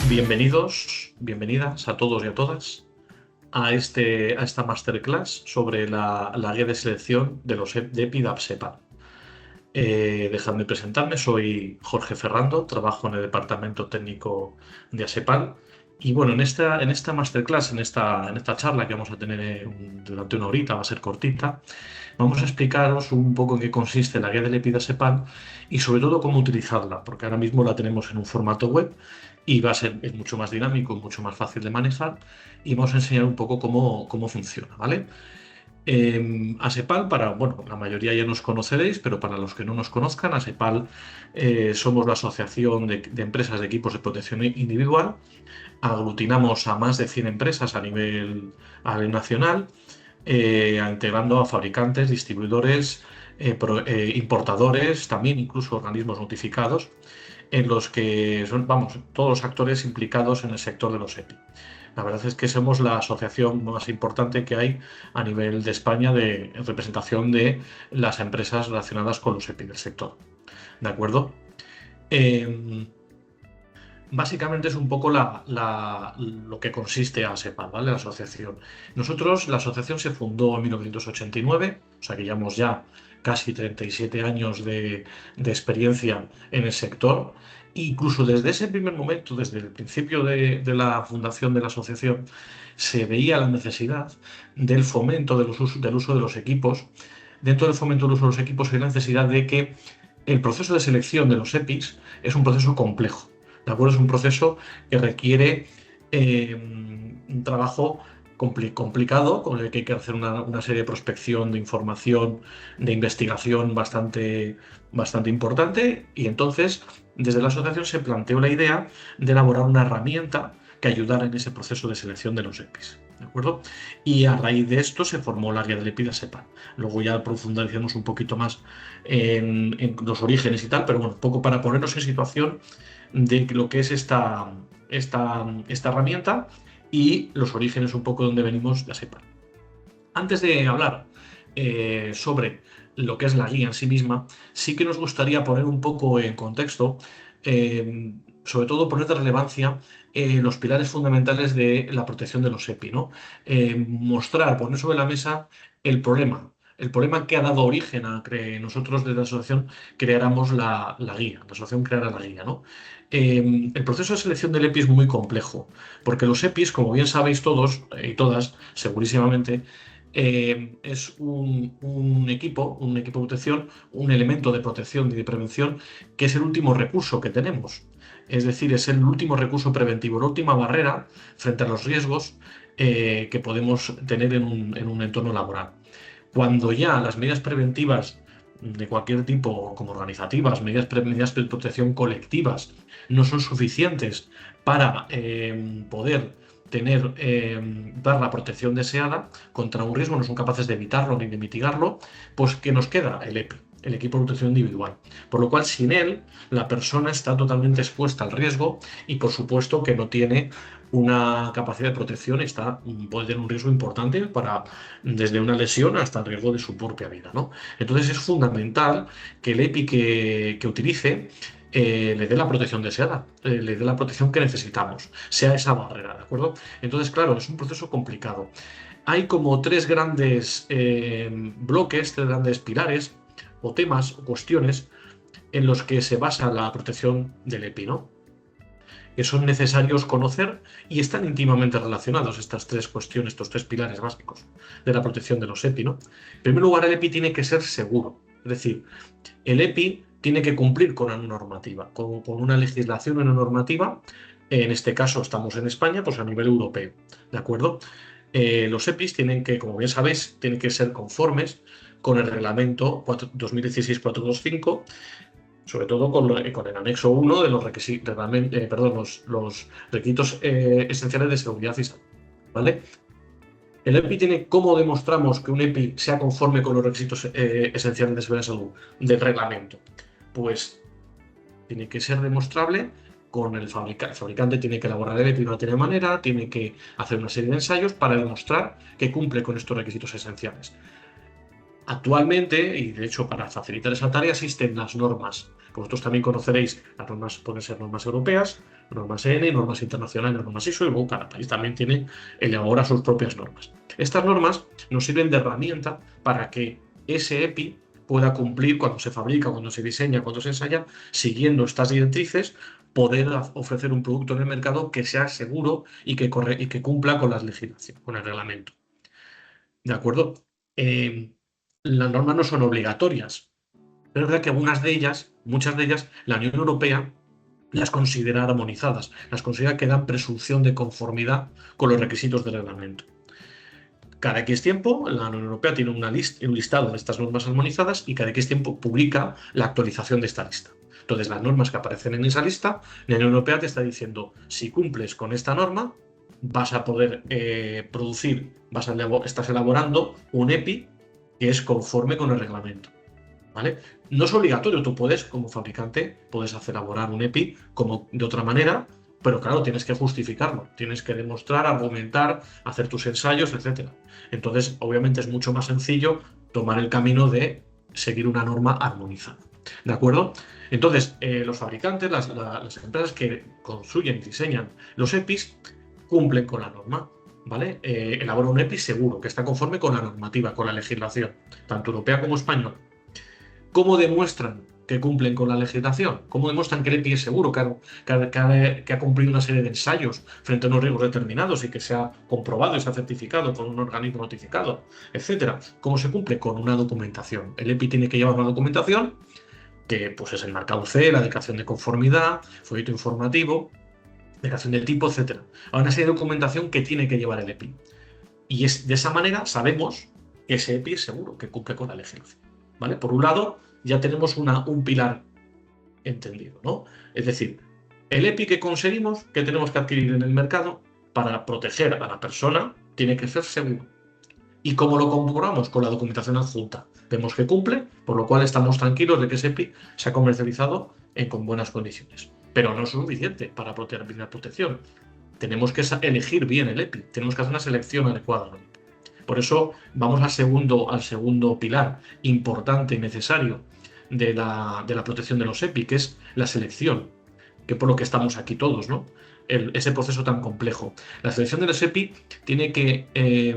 Bienvenidas a todos y a todas a esta masterclass sobre la guía de selección de los de EPI de APSEPAL. Dejadme presentarme, soy Jorge Ferrando, trabajo en el departamento técnico de ASEPAL. Y bueno, en esta masterclass, en esta charla que vamos a tener durante una horita, va a ser cortita, vamos a explicaros un poco en qué consiste la guía del EPI de ASEPAL y sobre todo cómo utilizarla, porque ahora mismo la tenemos en un formato web y es mucho más dinámico, mucho más fácil de manejar, y vamos a enseñar un poco cómo funciona, ¿vale? ASEPAL, bueno, la mayoría ya nos conoceréis, pero para los que no nos conozcan, ASEPAL somos la Asociación de Empresas de Equipos de Protección Individual. Aglutinamos a más de 100 empresas a nivel nacional, integrando a fabricantes, distribuidores, importadores, también incluso organismos notificados, en los que son, vamos, todos los actores implicados en el sector de los EPI. La verdad es que somos la asociación más importante que hay a nivel de España de representación de las empresas relacionadas con los EPI del sector. ¿De acuerdo? Básicamente es un poco lo que consiste ASEPAL, ¿vale? La asociación. La asociación se fundó en 1989, o sea que llevamos ya casi 37 años de experiencia en el sector. Incluso desde ese primer momento, desde el principio de la fundación de la asociación, se veía la necesidad del fomento del uso de los equipos. Dentro del fomento del uso de los equipos hay la necesidad de que el proceso de selección de los EPIs es un proceso complejo. ¿De acuerdo? Es un proceso que requiere un trabajo complicado, con el que hay que hacer una serie de prospección, de información, de investigación bastante importante. Y entonces, desde la asociación se planteó la idea de elaborar una herramienta que ayudara en ese proceso de selección de los EPIs. ¿De acuerdo? Y a raíz de esto se formó el área del EPI de ASEPAL. Luego ya profundizaremos un poquito más en los orígenes y tal, pero bueno, un poco para ponernos en situación de lo que es esta herramienta y los orígenes un poco de donde venimos de ASEPAL. Antes de hablar sobre lo que es la guía en sí misma, sí que nos gustaría poner un poco en contexto, sobre todo poner de relevancia los pilares fundamentales de la protección de los EPI, ¿no? Poner sobre la mesa el problema que ha dado origen a que nosotros desde la asociación creáramos la guía, la asociación creara la guía, ¿no? El proceso de selección del EPI es muy complejo, porque los EPIs, como bien sabéis todos y todas, segurísimamente, es un equipo de protección, un elemento de protección y de prevención que es el último recurso que tenemos. Es decir, es el último recurso preventivo, la última barrera frente a los riesgos que podemos tener en un entorno laboral. Cuando ya las medidas preventivas de cualquier tipo, como organizativas, medidas de protección colectivas, no son suficientes para poder dar la protección deseada contra un riesgo, no son capaces de evitarlo ni de mitigarlo, pues ¿qué nos queda? El EPI, el equipo de protección individual. Por lo cual, sin él, la persona está totalmente expuesta al riesgo y, por supuesto, que no tiene una capacidad de protección, puede tener un riesgo importante desde una lesión hasta el riesgo de su propia vida, ¿no? Entonces es fundamental que el EPI que utilice le dé la protección deseada, le dé la protección que necesitamos, sea esa barrera, ¿de acuerdo? Entonces, claro, es un proceso complicado. Hay como tres grandes bloques, tres grandes pilares o temas o cuestiones en los que se basa la protección del EPI, ¿no? Que son necesarios conocer y están íntimamente relacionados estas tres cuestiones, estos tres pilares básicos de la protección de los EPI, ¿no? En primer lugar, el EPI tiene que ser seguro, es decir, el EPI tiene que cumplir con una normativa, con una legislación, una normativa. En este caso estamos en España, pues a nivel europeo, ¿de acuerdo? Los EPIs tienen que, como bien sabéis, tienen que ser conformes con el reglamento 2016-425, sobre todo con el anexo 1 de los requisitos esenciales de seguridad y salud, ¿vale? El EPI tiene, ¿cómo demostramos que un EPI sea conforme con los requisitos esenciales de seguridad y salud del reglamento? Pues tiene que ser demostrable con el fabricante. El fabricante tiene que elaborar el EPI de una determinada manera, tiene que hacer una serie de ensayos para demostrar que cumple con estos requisitos esenciales. Actualmente, y de hecho para facilitar esa tarea, existen las normas. Vosotros también conoceréis, las normas pueden ser normas europeas, normas EN, normas internacionales, normas ISO, y luego cada país también elabora sus propias normas. Estas normas nos sirven de herramienta para que ese EPI pueda cumplir cuando se fabrica, cuando se diseña, cuando se ensaya, siguiendo estas directrices, poder ofrecer un producto en el mercado que sea seguro y que cumpla con las legislaciones, con el reglamento. ¿De acuerdo? Las normas no son obligatorias. Es verdad que muchas de ellas, la Unión Europea las considera armonizadas, las considera que dan presunción de conformidad con los requisitos del reglamento. Cada X tiempo, la Unión Europea tiene un listado de estas normas armonizadas y cada X tiempo publica la actualización de esta lista. Entonces, las normas que aparecen en esa lista, la Unión Europea te está diciendo, si cumples con esta norma, vas a poder producir, estás elaborando un EPI que es conforme con el reglamento. ¿Vale? No es obligatorio, tú puedes, como fabricante, puedes hacer elaborar un EPI como de otra manera, pero claro, tienes que justificarlo, tienes que demostrar, argumentar, hacer tus ensayos, etc. Entonces, obviamente es mucho más sencillo tomar el camino de seguir una norma armonizada. ¿De acuerdo? Entonces, los fabricantes, las empresas que construyen y diseñan los EPIs, cumplen con la norma. ¿Vale? Elabora un EPI seguro, que está conforme con la normativa, con la legislación, tanto europea como española. ¿Cómo demuestran que cumplen con la legislación? ¿Cómo demuestran que el EPI es seguro, que ha cumplido una serie de ensayos frente a unos riesgos determinados y que se ha comprobado y se ha certificado con un organismo notificado, etcétera? ¿Cómo se cumple? Con una documentación. El EPI tiene que llevar una documentación que pues, es el marcado C, la declaración de conformidad, folleto informativo, declaración de tipo, etcétera. Hay una serie de documentación que tiene que llevar el EPI. Y de esa manera sabemos que ese EPI es seguro, que cumple con la legislación. ¿Vale? Por un lado, ya tenemos un pilar entendido, ¿no? Es decir, el EPI que conseguimos, que tenemos que adquirir en el mercado para proteger a la persona, tiene que ser seguro. ¿Y cómo lo comprobamos? Con la documentación adjunta. Vemos que cumple, por lo cual estamos tranquilos de que ese EPI se ha comercializado con buenas condiciones. Pero no es suficiente para brindar protección. Tenemos que elegir bien el EPI, tenemos que hacer una selección adecuada. Por eso vamos al segundo pilar importante y necesario de la protección de los EPI, que es la selección, que por lo que estamos aquí todos, ¿no? Ese proceso tan complejo. La selección de los EPI tiene que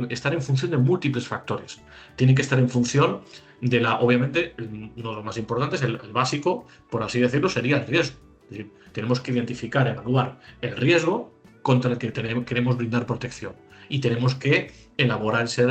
estar en función de múltiples factores. Tiene que estar en función de obviamente, uno de los más importantes, el básico, por así decirlo, sería el riesgo. Es decir, tenemos que identificar, evaluar el riesgo contra el que queremos brindar protección. Y tenemos que elaborar esa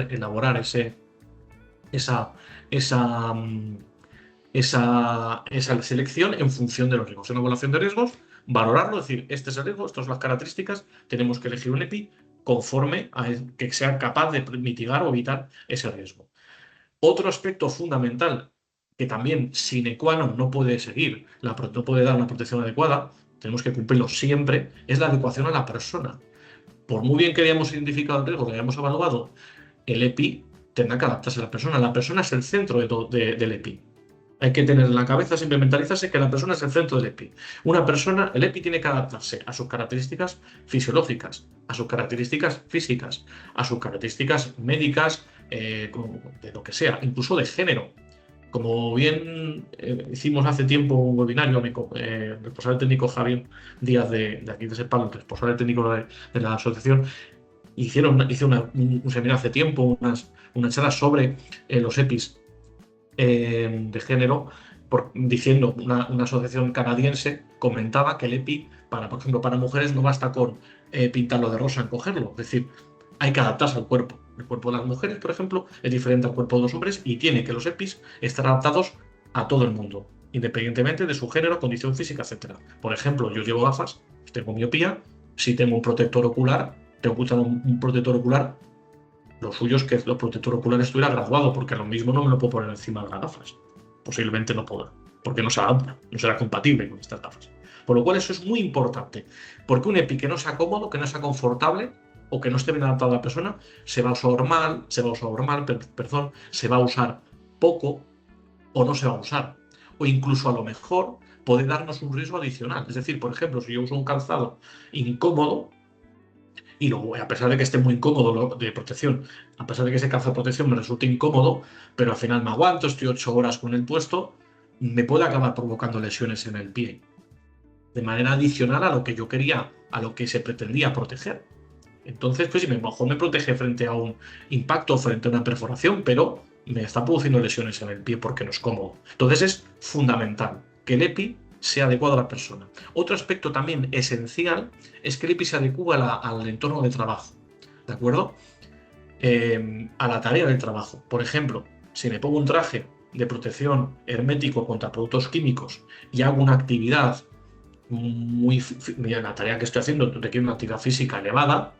selección en función de los riesgos. Una evaluación de riesgos, valorarlo, decir, este es el riesgo, estas son las características, tenemos que elegir un EPI conforme a que sea capaz de mitigar o evitar ese riesgo. Otro aspecto fundamental que también sine qua non no puede seguir, no puede dar una protección adecuada, tenemos que cumplirlo siempre, es la adecuación a la persona. Por muy bien que hayamos identificado el riesgo, que hayamos evaluado, el EPI tendrá que adaptarse a la persona. La persona es el centro del EPI. Hay que tener en la cabeza, siempre mentalizarse que la persona es el centro del EPI. El EPI tiene que adaptarse a sus características fisiológicas, a sus características físicas, a sus características médicas, de lo que sea, incluso de género. Como bien hicimos hace tiempo un webinario, el responsable técnico Javier Díaz de aquí de Sepal, el responsable técnico de la asociación, hizo un seminario hace tiempo, una charla sobre los EPIs de género, diciendo una asociación canadiense comentaba que el EPI, por ejemplo, para mujeres no basta con pintarlo de rosa, encogerlo, es decir, hay que adaptarse al cuerpo. El cuerpo de las mujeres, por ejemplo, es diferente al cuerpo de los hombres y tiene que los EPIs estar adaptados a todo el mundo, independientemente de su género, condición física, etc. Por ejemplo, yo llevo gafas, tengo miopía, si tengo un protector ocular, tengo que usar un protector ocular. Lo suyo es que el protector ocular estuviera graduado, porque lo mismo no me lo puedo poner encima de las gafas. Posiblemente no pueda, porque no se adapta, no será compatible con estas gafas. Por lo cual eso es muy importante, porque un EPI que no sea cómodo, que no sea confortable o que no esté bien adaptado a la persona, se va a usar mal, se va a usar poco o no se va a usar. O incluso a lo mejor puede darnos un riesgo adicional. Es decir, por ejemplo, si yo uso un calzado incómodo, y luego, a pesar de que esté muy incómodo de protección, a pesar de que ese calzado de protección me resulte incómodo, pero al final me aguanto, estoy 8 horas con el puesto, me puede acabar provocando lesiones en el pie. de manera adicional a lo que yo quería, a lo que se pretendía proteger. Entonces, pues sí, a lo mejor me protege frente a un impacto, frente a una perforación, pero me está produciendo lesiones en el pie porque no es cómodo. Entonces es fundamental que el EPI sea adecuado a la persona. Otro aspecto también esencial es que el EPI se adecue al entorno de trabajo, ¿de acuerdo? A la tarea del trabajo. Por ejemplo, si me pongo un traje de protección hermético contra productos químicos y hago una actividad mira, la tarea que estoy haciendo requiere una actividad física elevada,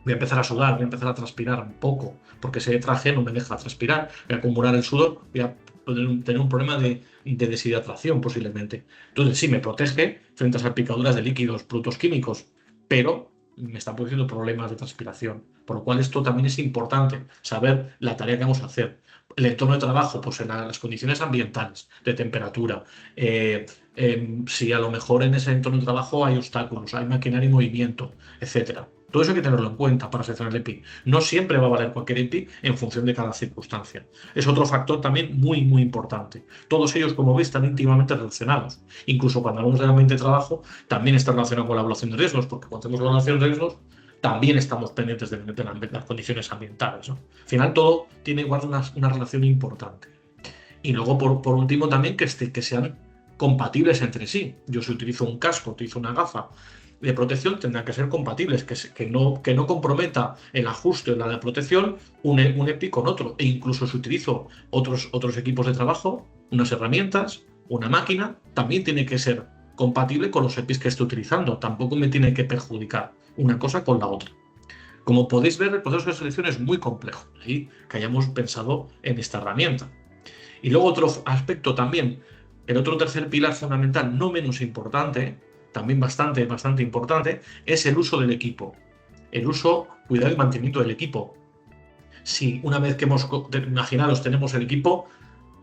voy a empezar a sudar, voy a empezar a transpirar un poco, porque ese traje no me deja transpirar, voy a acumular el sudor, voy a tener un problema de deshidratación posiblemente. Entonces sí, me protege frente a salpicaduras de líquidos, productos químicos, pero me está produciendo problemas de transpiración. Por lo cual esto también es importante, saber la tarea que vamos a hacer. El entorno de trabajo, pues en las condiciones ambientales, de temperatura, si a lo mejor en ese entorno de trabajo hay obstáculos, hay maquinaria en movimiento, etcétera. Todo eso hay que tenerlo en cuenta para seleccionar el EPI. No siempre va a valer cualquier EPI en función de cada circunstancia. Es otro factor también muy, muy importante. Todos ellos, como veis, están íntimamente relacionados. Incluso cuando hablamos del ambiente de trabajo, también está relacionado con la evaluación de riesgos, porque cuando hacemos la evaluación de riesgos, también estamos pendientes de las condiciones ambientales, ¿no? Al final, todo tiene igual una relación importante. Y luego, por último, también que sean compatibles entre sí. Yo si utilizo un casco, utilizo una gafa de protección, tendrán que ser compatibles, que no comprometa el ajuste de la de protección un EPI con otro. E incluso si utilizo otros equipos de trabajo, unas herramientas, una máquina, también tiene que ser compatible con los EPIs que esté utilizando. Tampoco me tiene que perjudicar una cosa con la otra. Como podéis ver, el proceso de selección es muy complejo, ¿sí? Que hayamos pensado en esta herramienta. Y luego otro aspecto también, el otro tercer pilar fundamental, no menos importante, también bastante importante, es el uso del equipo. El uso, cuidado y mantenimiento del equipo. Si una vez que imaginaros, tenemos el equipo,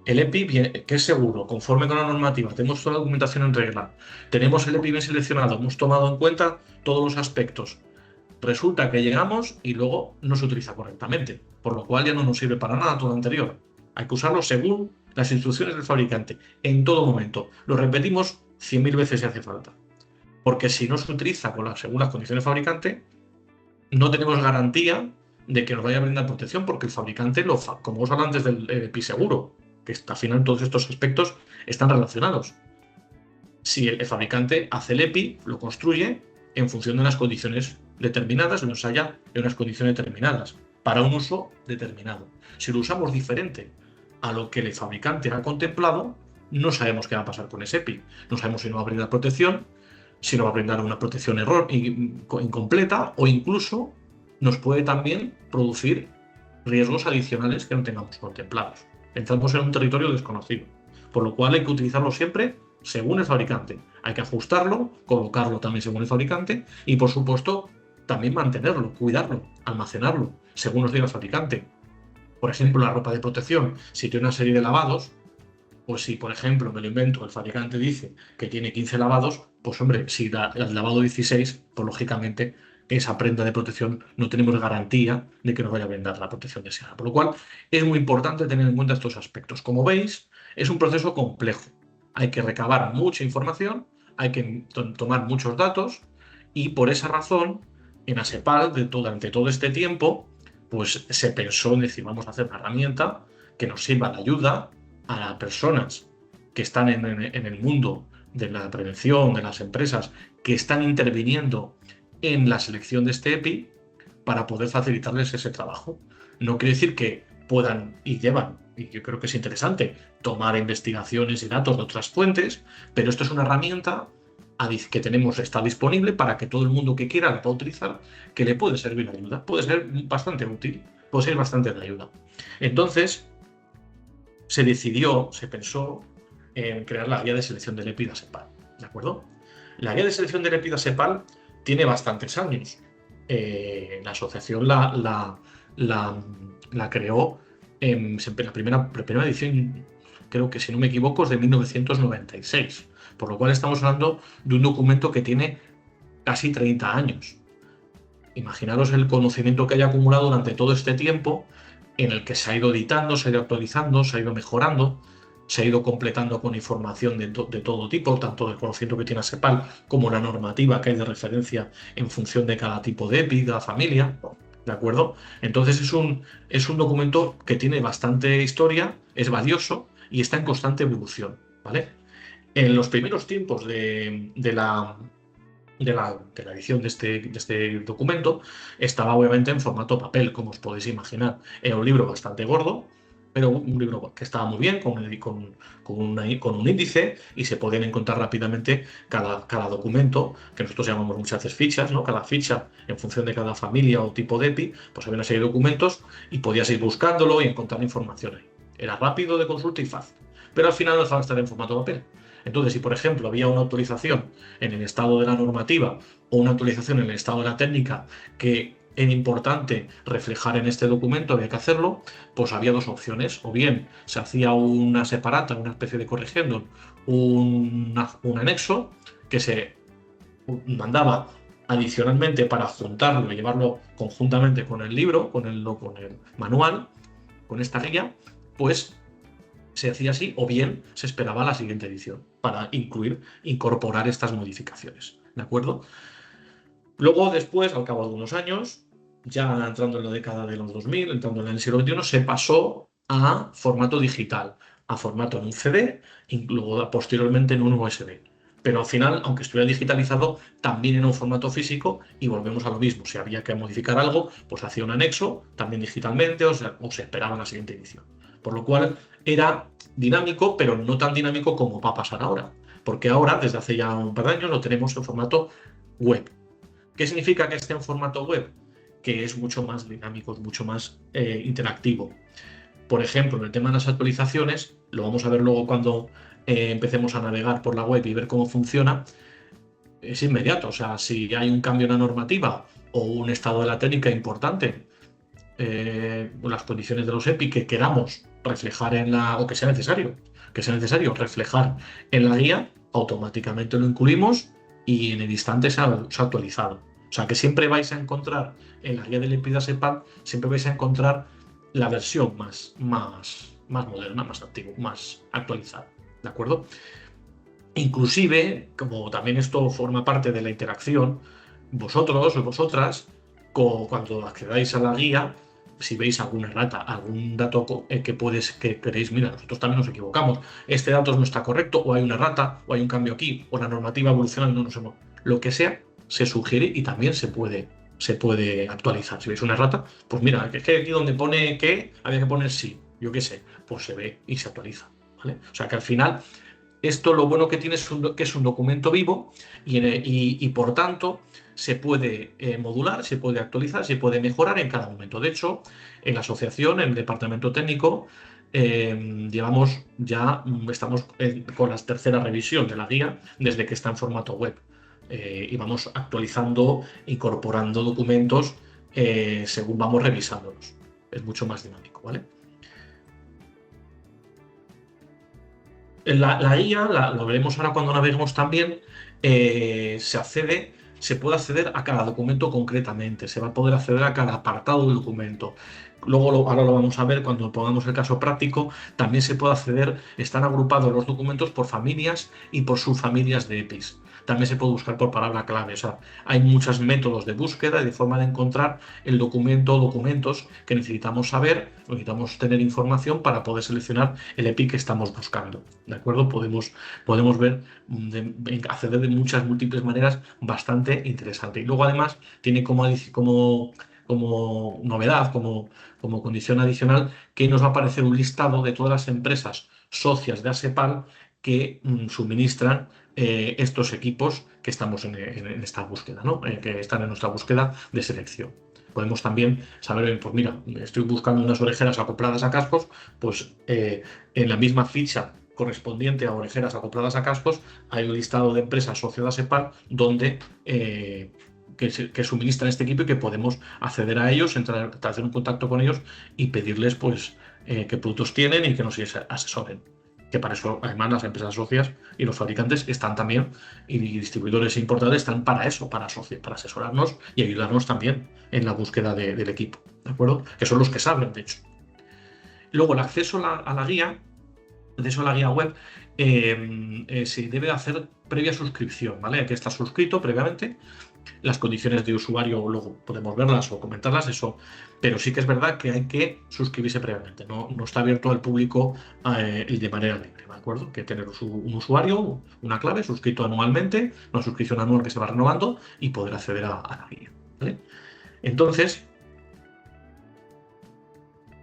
el EPI, que es seguro, conforme con la normativa, tenemos toda la documentación en regla, tenemos el EPI bien seleccionado, hemos tomado en cuenta todos los aspectos. Resulta que llegamos y luego no se utiliza correctamente, por lo cual ya no nos sirve para nada todo lo anterior. Hay que usarlo según las instrucciones del fabricante, en todo momento. Lo repetimos 100.000 veces si hace falta. Porque si no se utiliza según las condiciones del fabricante, no tenemos garantía de que nos vaya a brindar protección, porque el fabricante, como os hablaba antes del EPI seguro, que al final todos estos aspectos están relacionados. Si el fabricante hace el EPI, lo construye en función de unas condiciones determinadas, lo ensaya en unas condiciones determinadas, para un uso determinado. Si lo usamos diferente a lo que el fabricante ha contemplado, no sabemos qué va a pasar con ese EPI. No sabemos si no va a brindar protección, si nos va a brindar una protección incompleta, o incluso nos puede también producir riesgos adicionales que no tengamos contemplados. Entramos en un territorio desconocido, por lo cual hay que utilizarlo siempre según el fabricante. Hay que ajustarlo, colocarlo también según el fabricante y, por supuesto, también mantenerlo, cuidarlo, almacenarlo según nos diga el fabricante. Por ejemplo, la ropa de protección, si tiene una serie de lavados, pues si, por ejemplo, me lo invento, el fabricante dice que tiene 15 lavados, pues hombre, si da el lavado 16, pues lógicamente esa prenda de protección no tenemos garantía de que nos vaya a brindar la protección deseada. Por lo cual es muy importante tener en cuenta estos aspectos. Como veis, es un proceso complejo. Hay que recabar mucha información, hay que tomar muchos datos y por esa razón en ASEPAL durante todo este tiempo pues se pensó en decir, vamos a hacer una herramienta que nos sirva de ayuda a las personas que están en el mundo de la prevención, de las empresas que están interviniendo en la selección de este EPI para poder facilitarles ese trabajo. No quiere decir que puedan y deban, y yo creo que es interesante, tomar investigaciones y datos de otras fuentes, pero esto es una herramienta que está disponible para que todo el mundo que quiera la pueda utilizar, que le puede servir de ayuda, puede ser bastante útil, puede ser bastante de ayuda. Entonces, se pensó en crear la guía de selección del EPI de ASEPAL, ¿de acuerdo? La guía de selección del EPI de ASEPAL tiene bastantes años. La asociación la creó en la primera edición, creo que si no me equivoco, es de 1996, por lo cual estamos hablando de un documento que tiene casi 30 años. Imaginaros el conocimiento que haya acumulado durante todo este tiempo, en el que se ha ido editando, se ha ido actualizando, se ha ido mejorando. se ha ido completando con información de todo tipo, tanto del conocimiento que tiene ASEPAL como la normativa que hay de referencia en función de cada tipo de EPI, de la familia, ¿de acuerdo? Entonces es un documento que tiene bastante historia, es valioso y está en constante evolución, ¿vale? En los primeros tiempos de la edición de este documento, estaba obviamente en formato papel, como os podéis imaginar. Era un libro bastante gordo, pero un libro que estaba muy bien, con un índice, y se podían encontrar rápidamente cada documento, que nosotros llamamos muchas veces fichas, ¿no? Cada ficha, en función de cada familia o tipo de EPI, pues había una serie de documentos y podías ir buscándolo y encontrar información ahí. Era rápido de consulta y fácil, pero al final no dejaba de estar en formato papel. Entonces, si por ejemplo había una autorización en el estado de la normativa o una actualización en el estado de la técnica que era importante reflejar en este documento, había que hacerlo, pues había dos opciones. O bien se hacía una separata, una especie de corrigendum, un anexo que se mandaba adicionalmente para juntarlo y llevarlo conjuntamente con el libro, con el manual, con esta guía, pues se hacía así, o bien se esperaba a la siguiente edición para incorporar estas modificaciones. ¿De acuerdo? Luego, después, al cabo de unos años, ya entrando en la década de los 2000, entrando en el siglo XXI, se pasó a formato digital, a formato en un CD y luego posteriormente en un USB. Pero al final, aunque estuviera digitalizado, también en un formato físico, y volvemos a lo mismo. Si había que modificar algo, pues hacía un anexo, también digitalmente, o se esperaba la siguiente edición. Por lo cual era dinámico, pero no tan dinámico como va a pasar ahora. Porque ahora, desde hace ya un par de años, lo tenemos en formato web. ¿Qué significa que esté en formato web? Que es mucho más dinámico, es mucho más interactivo. Por ejemplo, en el tema de las actualizaciones, lo vamos a ver luego cuando empecemos a navegar por la web y ver cómo funciona, es inmediato. O sea, si hay un cambio en la normativa o un estado de la técnica importante, las condiciones de los EPI que queramos reflejar o que sea necesario reflejar en la guía, automáticamente lo incluimos y en el instante se ha actualizado. O sea que siempre vais a encontrar en la guía del EPI de ASEPAL, siempre vais a encontrar la versión más moderna, más antigua, más actualizada. ¿De acuerdo? Inclusive, como también esto forma parte de la interacción, vosotros o vosotras, cuando accedáis a la guía, si veis alguna errata, algún dato que queréis, mira, nosotros también nos equivocamos, este dato no está correcto, o hay una errata, o hay un cambio aquí, o la normativa evoluciona, no nos hemos... Lo que sea, se sugiere y también se puede actualizar. Si veis una errata, pues mira, es que aquí donde pone que había que poner sí, yo qué sé, pues se ve y se actualiza, ¿vale? O sea que al final esto lo bueno que tiene es que es un documento vivo y por tanto se puede modular, se puede actualizar, se puede mejorar en cada momento. De hecho, en la asociación, en el departamento técnico, estamos con la tercera revisión de la guía desde que está en formato web. Y vamos actualizando, incorporando documentos según vamos revisándolos. Es mucho más dinámico, ¿vale? La guía, lo veremos ahora cuando naveguemos también, se puede acceder a cada documento concretamente, se va a poder acceder a cada apartado del documento. Luego, ahora lo vamos a ver cuando pongamos el caso práctico, también se puede acceder, están agrupados los documentos por familias y por subfamilias de EPIs. También se puede buscar por palabra clave, o sea, hay muchos métodos de búsqueda y de forma de encontrar el documento o documentos que necesitamos saber, necesitamos tener información para poder seleccionar el EPI que estamos buscando. ¿De acuerdo? Podemos ver, acceder de muchas múltiples maneras bastante interesante. Y luego además tiene como novedad, como condición adicional, que nos va a aparecer un listado de todas las empresas socias de ASEPAL que suministran estos equipos que estamos en esta búsqueda, ¿no? Que están en nuestra búsqueda de selección. Podemos también saber, pues mira, estoy buscando unas orejeras acopladas a cascos, pues en la misma ficha correspondiente a orejeras acopladas a cascos hay un listado de empresas socias de ASEPAL donde que suministran este equipo y que podemos acceder a ellos, hacer un contacto con ellos y pedirles pues qué productos tienen y que nos asesoren. Que para eso, además, las empresas socias y los fabricantes están también, y distribuidores importantes están para eso, para asesorarnos y ayudarnos también en la búsqueda del equipo, ¿de acuerdo? Que son los que saben, de hecho. Luego, el acceso a la guía acceso a la guía web se debe hacer previa suscripción, ¿vale? Hay que estar suscrito previamente. Las condiciones de usuario luego podemos verlas o comentarlas, eso, pero sí que es verdad que hay que suscribirse previamente. No está abierto al público de manera libre, ¿de acuerdo? Hay que tener un usuario, una clave, suscrito anualmente, una suscripción anual que se va renovando y poder acceder a la guía, ¿vale? Entonces,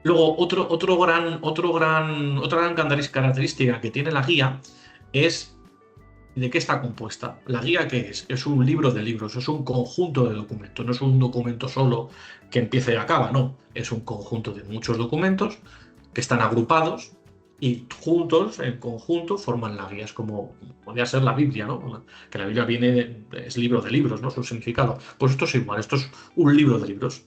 luego otra gran característica que tiene la guía es ¿de qué está compuesta? ¿La guía qué es? Es un libro de libros, es un conjunto de documentos, no es un documento solo que empieza y acaba, no. Es un conjunto de muchos documentos que están agrupados y juntos, en conjunto, forman la guía. Es como podría ser la Biblia, ¿no? Que la Biblia es libro de libros, ¿no? Su significado. Pues esto es igual, esto es un libro de libros.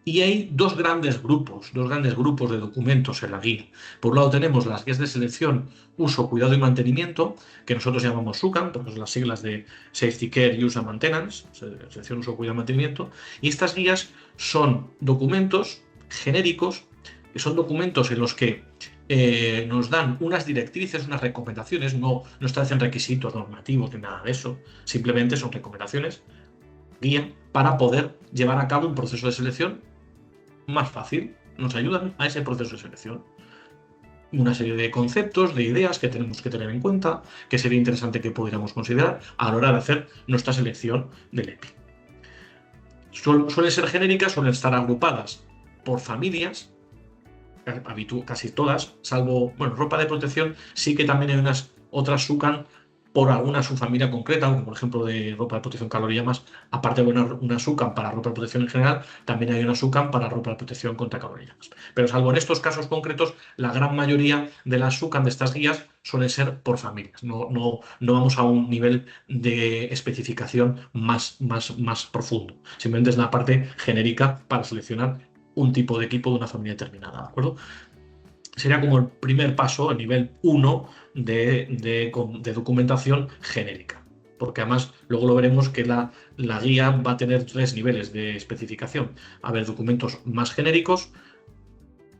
Y hay dos grandes grupos de documentos en la guía. Por un lado tenemos las guías de selección, uso, cuidado y mantenimiento, que nosotros llamamos SUCAM, porque son las siglas de Safety Care, Use and Maintenance, selección, uso, cuidado y mantenimiento. Y estas guías son documentos genéricos, que son documentos en los que nos dan unas directrices, unas recomendaciones, no establecen requisitos normativos ni nada de eso, simplemente son recomendaciones, guía, para poder llevar a cabo un proceso de selección más fácil, nos ayudan a ese proceso de selección. Una serie de conceptos, de ideas que tenemos que tener en cuenta, que sería interesante que pudiéramos considerar a la hora de hacer nuestra selección del EPI. Suelen ser genéricas, suelen estar agrupadas por familias, casi todas, salvo, bueno, ropa de protección, sí que también hay unas otras SUCAN por alguna subfamilia concreta, como por ejemplo de ropa de protección calor y llamas, aparte de una SUCAN para ropa de protección en general, también hay una SUCAN para ropa de protección contra calor y llamas. Pero salvo en estos casos concretos, la gran mayoría de las SUCAN de estas guías suelen ser por familias. No vamos a un nivel de especificación más profundo. Simplemente es la parte genérica para seleccionar un tipo de equipo de una familia determinada, ¿de acuerdo? Sería como el primer paso, el nivel 1 de documentación genérica. Porque además luego lo veremos que la guía va a tener 3 niveles de especificación. A ver, documentos más genéricos,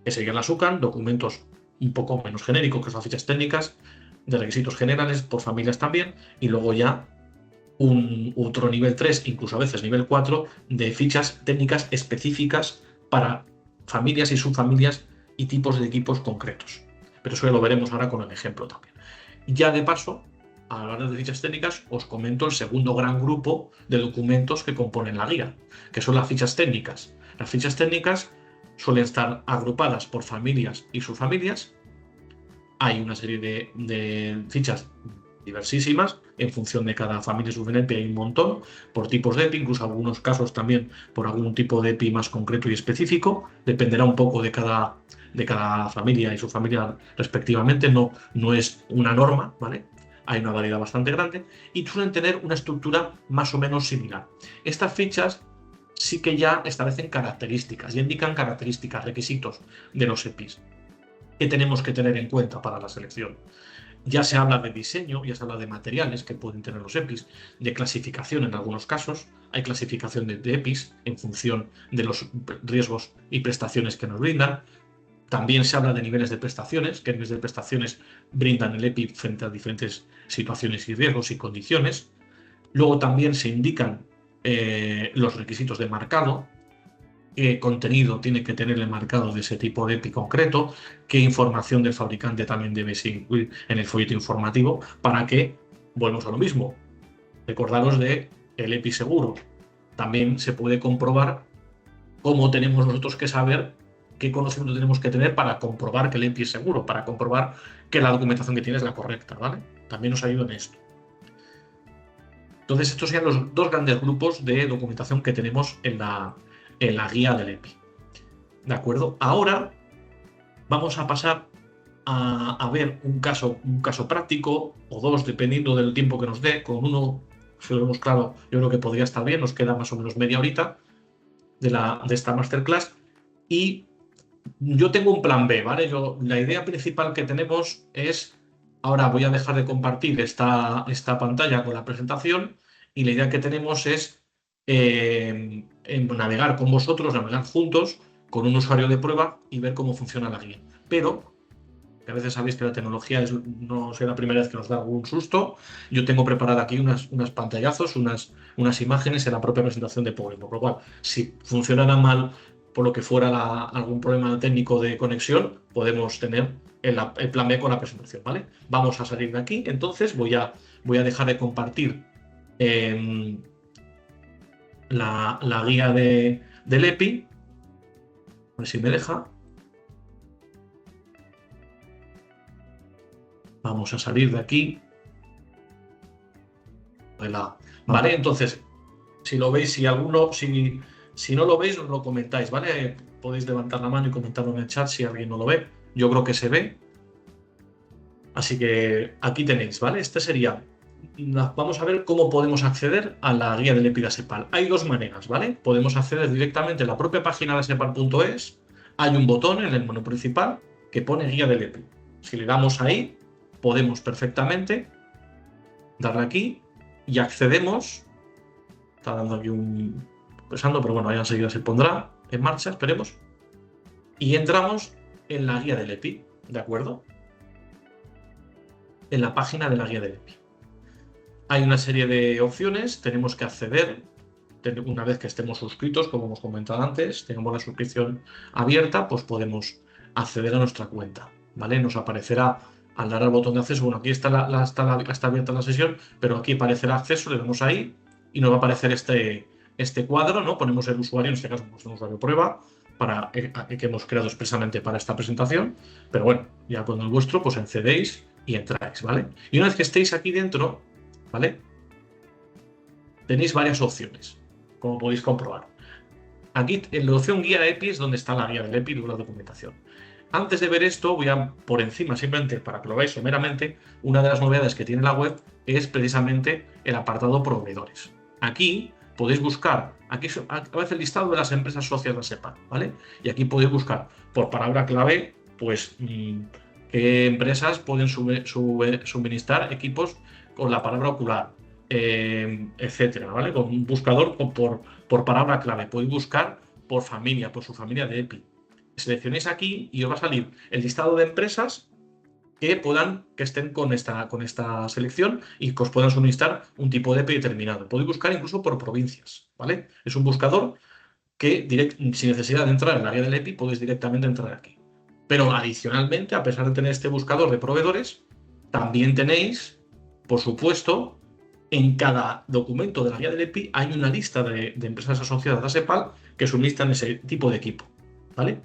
que serían las UCAN, documentos un poco menos genéricos, que son fichas técnicas, de requisitos generales, por familias también, y luego ya otro nivel 3, incluso a veces nivel 4, de fichas técnicas específicas para familias y subfamilias y tipos de equipos concretos. Pero eso ya lo veremos ahora con el ejemplo también. Ya de paso, a la hora de fichas técnicas, os comento el segundo gran grupo de documentos que componen la guía, que son las fichas técnicas. Las fichas técnicas suelen estar agrupadas por familias y subfamilias. Hay una serie de fichas diversísimas en función de cada familia subfamilia, hay un montón, por tipos de EPI, incluso en algunos casos también por algún tipo de EPI más concreto y específico, dependerá un poco de cada familia y subfamilia respectivamente, no es una norma, ¿vale? Hay una variedad bastante grande y suelen tener una estructura más o menos similar. Estas fichas sí que ya establecen características, ya indican características, requisitos de los EPIs que tenemos que tener en cuenta para la selección. Ya se habla de diseño, ya se habla de materiales que pueden tener los EPIs, de clasificación en algunos casos. Hay clasificación de EPIs en función de los riesgos y prestaciones que nos brindan. También se habla de niveles de prestaciones, qué niveles de prestaciones brindan el EPI frente a diferentes situaciones y riesgos y condiciones. Luego también se indican los requisitos de marcado, qué contenido tiene que tener el marcado de ese tipo de EPI concreto, qué información del fabricante también debe incluir en el folleto informativo para que, volvemos a lo mismo, recordaros de el EPI seguro. También se puede comprobar cómo tenemos nosotros que saber qué conocimiento tenemos que tener para comprobar que el EPI es seguro, para comprobar que la documentación que tiene es la correcta, ¿vale? También nos ayuda en esto. Entonces, estos serían los dos grandes grupos de documentación que tenemos en la guía del EPI. ¿De acuerdo? Ahora vamos a pasar a ver un caso práctico o dos, dependiendo del tiempo que nos dé. Con uno, si lo vemos claro, yo creo que podría estar bien. Nos queda más o menos media horita de esta masterclass. Y yo tengo un plan B, ¿vale? La idea principal que tenemos es, ahora voy a dejar de compartir esta pantalla con la presentación y la idea que tenemos es navegar con vosotros, navegar juntos con un usuario de prueba y ver cómo funciona la guía. Pero que a veces sabéis que la tecnología no es la primera vez que nos da algún susto. Yo tengo preparado aquí unas pantallazos, unas imágenes en la propia presentación de PowerPoint, por lo cual, si funcionara mal por lo que fuera algún problema técnico de conexión, podemos tener el plan B con la presentación, ¿vale? Vamos a salir de aquí, entonces voy a dejar de compartir la guía del EPI, a ver si me deja. Vamos a salir de aquí. Vale, entonces, si lo veis, si no lo veis, os lo comentáis, ¿vale? Podéis levantar la mano y comentarlo en el chat si alguien no lo ve. Yo creo que se ve. Así que aquí tenéis, ¿vale? Este sería... Vamos a ver cómo podemos acceder a la guía del EPI de ASEPAL. Hay dos maneras, ¿vale? Podemos acceder directamente a la propia página de asepal.es. Hay un botón en el menú principal que pone guía del EPI. Si le damos ahí, podemos perfectamente darle aquí y accedemos. Está dando aquí un... pesando, pero bueno, ya enseguida se pondrá en marcha, esperemos. Y entramos en la guía del EPI, ¿de acuerdo? En la página de la guía del EPI. Hay una serie de opciones, tenemos que acceder, una vez que estemos suscritos, como hemos comentado antes, tenemos la suscripción abierta, pues podemos acceder a nuestra cuenta, ¿vale? Nos aparecerá al dar al botón de acceso, bueno, aquí está abierta la sesión, pero aquí aparecerá acceso, le damos ahí y nos va a aparecer este cuadro, ¿no? Ponemos el usuario, en este caso pues un usuario prueba, que hemos creado expresamente para esta presentación, pero bueno, ya con el vuestro, pues accedéis y entráis, ¿vale? Y una vez que estéis aquí dentro, ¿vale? Tenéis varias opciones, como podéis comprobar. Aquí en la opción guía EPI es donde está la guía del EPI y la documentación. Antes de ver esto, voy a por encima, simplemente para que lo veáis someramente, una de las novedades que tiene la web es precisamente el apartado proveedores. Aquí podéis buscar, aquí aparece el listado de las empresas socias de ASEPAL, ¿vale? Y aquí podéis buscar por palabra clave, pues, qué empresas pueden suministrar equipos con la palabra ocular, etcétera, ¿vale? Con un buscador por palabra clave. Podéis buscar por familia, por su familia de EPI. Seleccionéis aquí y os va a salir el listado de empresas que estén con esta selección y que os puedan suministrar un tipo de EPI determinado. Podéis buscar incluso por provincias, ¿vale? Es un buscador que sin necesidad de entrar en la guía del EPI podéis directamente entrar aquí. Pero adicionalmente, a pesar de tener este buscador de proveedores, también tenéis, por supuesto, en cada documento de la guía del EPI hay una lista de empresas asociadas a ASEPAL que suministran ese tipo de equipo, ¿vale?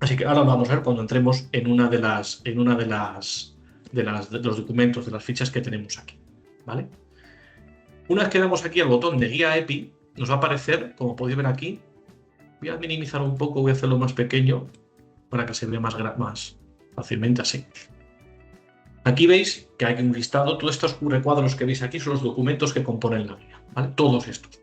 Así que ahora vamos a ver cuando entremos en una de los documentos, de las fichas que tenemos aquí, ¿vale? Una vez que damos aquí al botón de guía EPI, nos va a aparecer, como podéis ver aquí, voy a minimizar un poco, voy a hacerlo más pequeño para que se vea más fácilmente así. Aquí veis que hay un listado, todos estos recuadros que veis aquí son los documentos que componen la guía, ¿vale? Todos estos.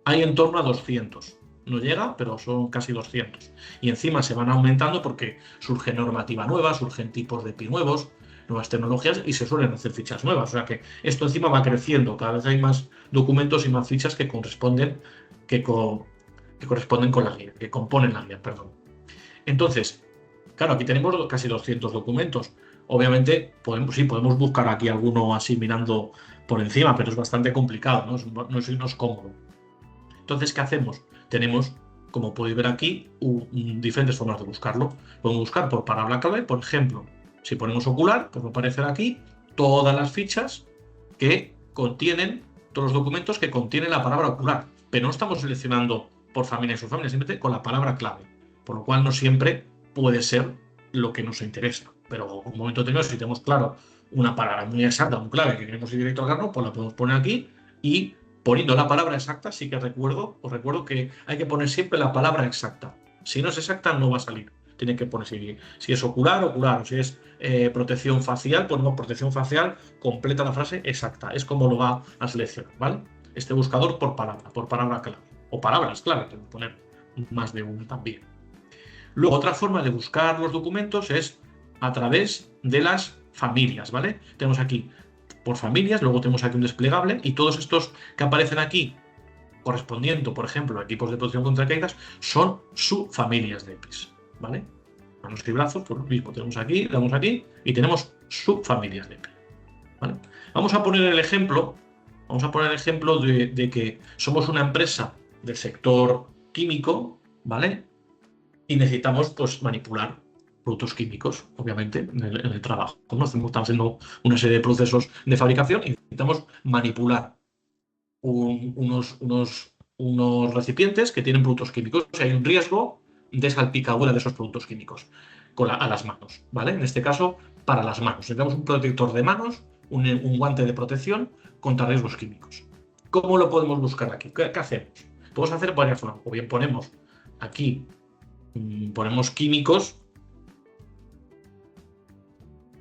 Hay en torno a 200. No llega, pero son casi 200. Y encima se van aumentando porque surge normativa nueva, surgen tipos de EPI nuevos, nuevas tecnologías y se suelen hacer fichas nuevas. O sea que esto encima va creciendo. Cada vez hay más documentos y más fichas que corresponden con la guía, que componen la guía, perdón. Entonces, claro, aquí tenemos casi 200 documentos. Obviamente, podemos buscar aquí alguno así mirando por encima, pero es bastante complicado, no es cómodo. Entonces, ¿qué hacemos? Tenemos, como podéis ver aquí, diferentes formas de buscarlo. Podemos buscar por palabra clave, por ejemplo, si ponemos ocular, pues va a aparecer aquí todas las fichas que contienen, todos los documentos que contienen la palabra ocular. Pero no estamos seleccionando por familia y subfamilia, simplemente con la palabra clave. Por lo cual no siempre puede ser lo que nos interesa. Pero en un momento determinado, si tenemos claro una palabra muy exacta, un clave que queremos ir directo al grano, pues la podemos poner aquí y poniendo la palabra exacta, sí que os recuerdo que hay que poner siempre la palabra exacta. Si no es exacta, no va a salir. Tiene que poner, si es ocular, o si es protección facial, ponemos protección facial, completa la frase exacta. Es como lo va a seleccionar, ¿vale? Este buscador por palabra clave. O palabras clave, podemos poner más de una también. Luego, otra forma de buscar los documentos es a través de las familias, ¿vale? Tenemos aquí por familias, luego tenemos aquí un desplegable y todos estos que aparecen aquí correspondiendo, por ejemplo, a equipos de protección contra caídas, son subfamilias de EPIs, ¿vale? manos y brazos, pues lo mismo, tenemos aquí, damos aquí y tenemos subfamilias de empleo, ¿vale? Vamos a poner el ejemplo de que somos una empresa del sector químico, ¿vale? Y necesitamos pues manipular productos químicos, obviamente, en el trabajo. ¿No? Estamos haciendo una serie de procesos de fabricación y necesitamos manipular unos recipientes que tienen productos químicos. O sea, hay un riesgo de salpicadura de esos productos químicos a las manos, ¿vale? En este caso, para las manos. Necesitamos un protector de manos, un guante de protección contra riesgos químicos. ¿Cómo lo podemos buscar aquí? ¿Qué hacemos? Podemos hacer varias formas. O bien ponemos aquí, ponemos químicos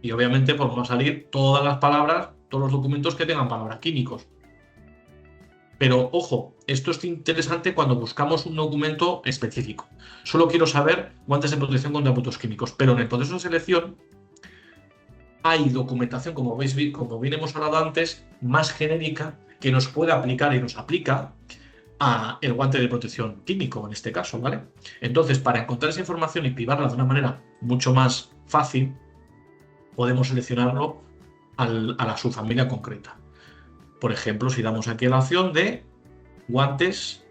y obviamente pues van a salir todas las palabras, todos los documentos que tengan palabras químicos. Pero ojo, esto es interesante cuando buscamos un documento específico. Solo quiero saber guantes de protección contra productos químicos, pero en el proceso de selección hay documentación, como bien hemos hablado antes, más genérica que nos puede aplicar y nos aplica a el guante de protección químico en este caso, ¿vale? Entonces, para encontrar esa información y cribarla de una manera mucho más fácil, podemos seleccionarlo a la subfamilia concreta. Por ejemplo, si damos aquí la opción de guantes,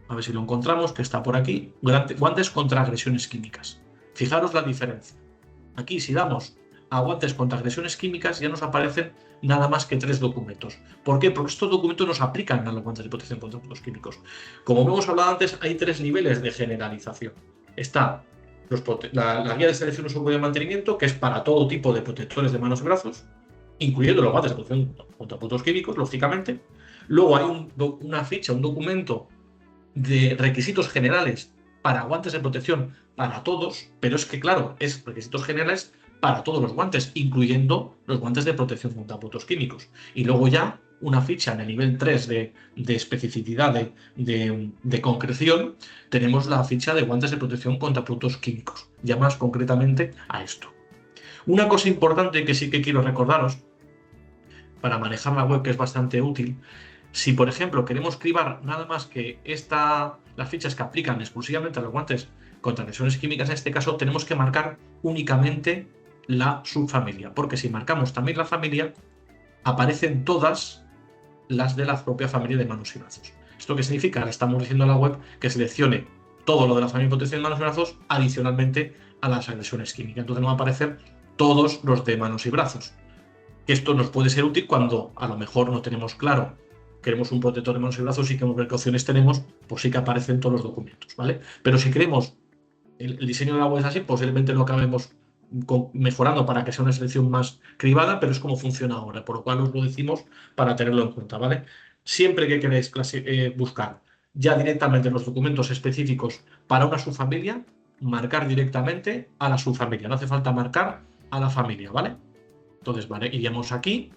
a ver si lo encontramos, que está por aquí, guantes contra agresiones químicas. Fijaros la diferencia. Aquí, si damos a guantes contra agresiones químicas, ya nos aparecen nada más que 3 documentos. ¿Por qué? Porque estos documentos nos aplican a los guantes de protección contra productos químicos. Como hemos hablado antes, hay 3 niveles de generalización. Está la guía de selección, uso y mantenimiento, que es para todo tipo de protectores de manos y brazos, incluyendo los guantes de protección contra productos químicos, lógicamente. Luego hay una ficha, un documento de requisitos generales para guantes de protección para todos, pero es que, claro, es requisitos generales para todos los guantes, incluyendo los guantes de protección contra productos químicos. Y luego ya una ficha en el nivel 3 de especificidad de concreción, tenemos la ficha de guantes de protección contra productos químicos, ya más concretamente a esto. Una cosa importante que sí que quiero recordaros para manejar la web, que es bastante útil, si por ejemplo queremos cribar nada más que las fichas que aplican exclusivamente a los guantes contra agresiones químicas, en este caso tenemos que marcar únicamente la subfamilia, porque si marcamos también la familia, aparecen todas las de la propia familia de manos y brazos. ¿Esto qué significa? Le estamos diciendo a la web que seleccione todo lo de la familia de protección de manos y brazos adicionalmente a las agresiones químicas. Entonces nos van a aparecer todos los de manos y brazos. Esto nos puede ser útil cuando a lo mejor no tenemos claro, queremos un protector de manos y brazos y qué precauciones tenemos, pues sí que aparecen todos los documentos, ¿vale? Pero si queremos el diseño de la web es así, posiblemente lo acabemos mejorando para que sea una selección más cribada, pero es como funciona ahora, por lo cual os lo decimos para tenerlo en cuenta, ¿vale? Siempre que queréis buscar ya directamente los documentos específicos para una subfamilia, marcar directamente a la subfamilia, no hace falta marcar a la familia, ¿vale? Entonces, vale, iríamos aquí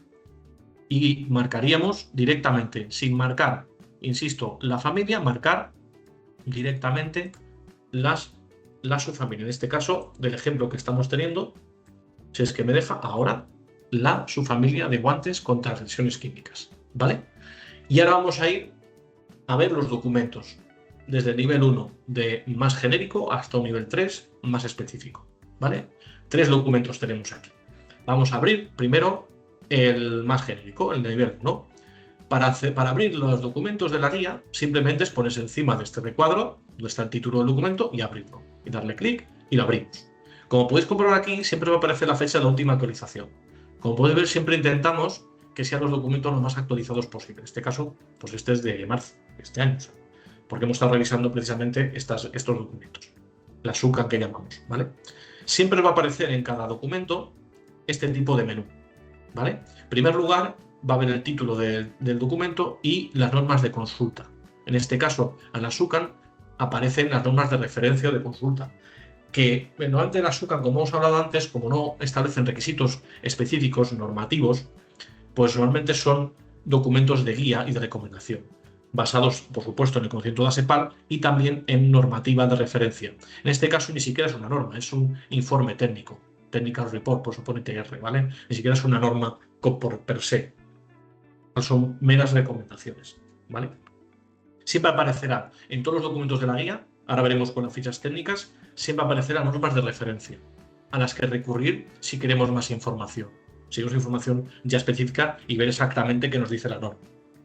y marcaríamos directamente, sin marcar, insisto, la familia, marcar directamente la subfamilia. En este caso, del ejemplo que estamos teniendo, si es que me deja ahora la subfamilia de guantes contra agresiones químicas, ¿vale? Y ahora vamos a ir a ver los documentos, desde el nivel 1 de más genérico hasta un nivel 3 más específico, ¿vale? 3 documentos tenemos aquí. Vamos a abrir primero el más genérico, el de nivel 1. Para abrir los documentos de la guía, simplemente es ponerse encima de este recuadro, donde está el título del documento, y abrirlo. Y darle clic y lo abrimos. Como podéis comprobar aquí, siempre va a aparecer la fecha de la última actualización. Como podéis ver, siempre intentamos que sean los documentos lo más actualizados posible. En este caso, pues este es de marzo de este año, porque hemos estado revisando precisamente estos documentos. La SUCAN que llamamos, ¿vale? Siempre va a aparecer en cada documento este tipo de menú, ¿vale? En primer lugar, va a ver el título del documento y las normas de consulta. En este caso, en la SUCAN aparecen las normas de referencia o de consulta, que normalmente la SUCAN, como hemos hablado antes, como no establecen requisitos específicos normativos, pues normalmente son documentos de guía y de recomendación, basados, por supuesto, en el conocimiento de ASEPAL y también en normativa de referencia. En este caso ni siquiera es una norma, es un informe técnico, Technical Report, por supone TR, ¿vale? Ni siquiera es una norma por per se. Son meras recomendaciones, ¿vale? Siempre aparecerá en todos los documentos de la guía ahora veremos con las fichas técnicas, siempre aparecerán normas de referencia a las que recurrir si queremos más información. Si queremos información ya específica y ver exactamente qué nos dice la norma.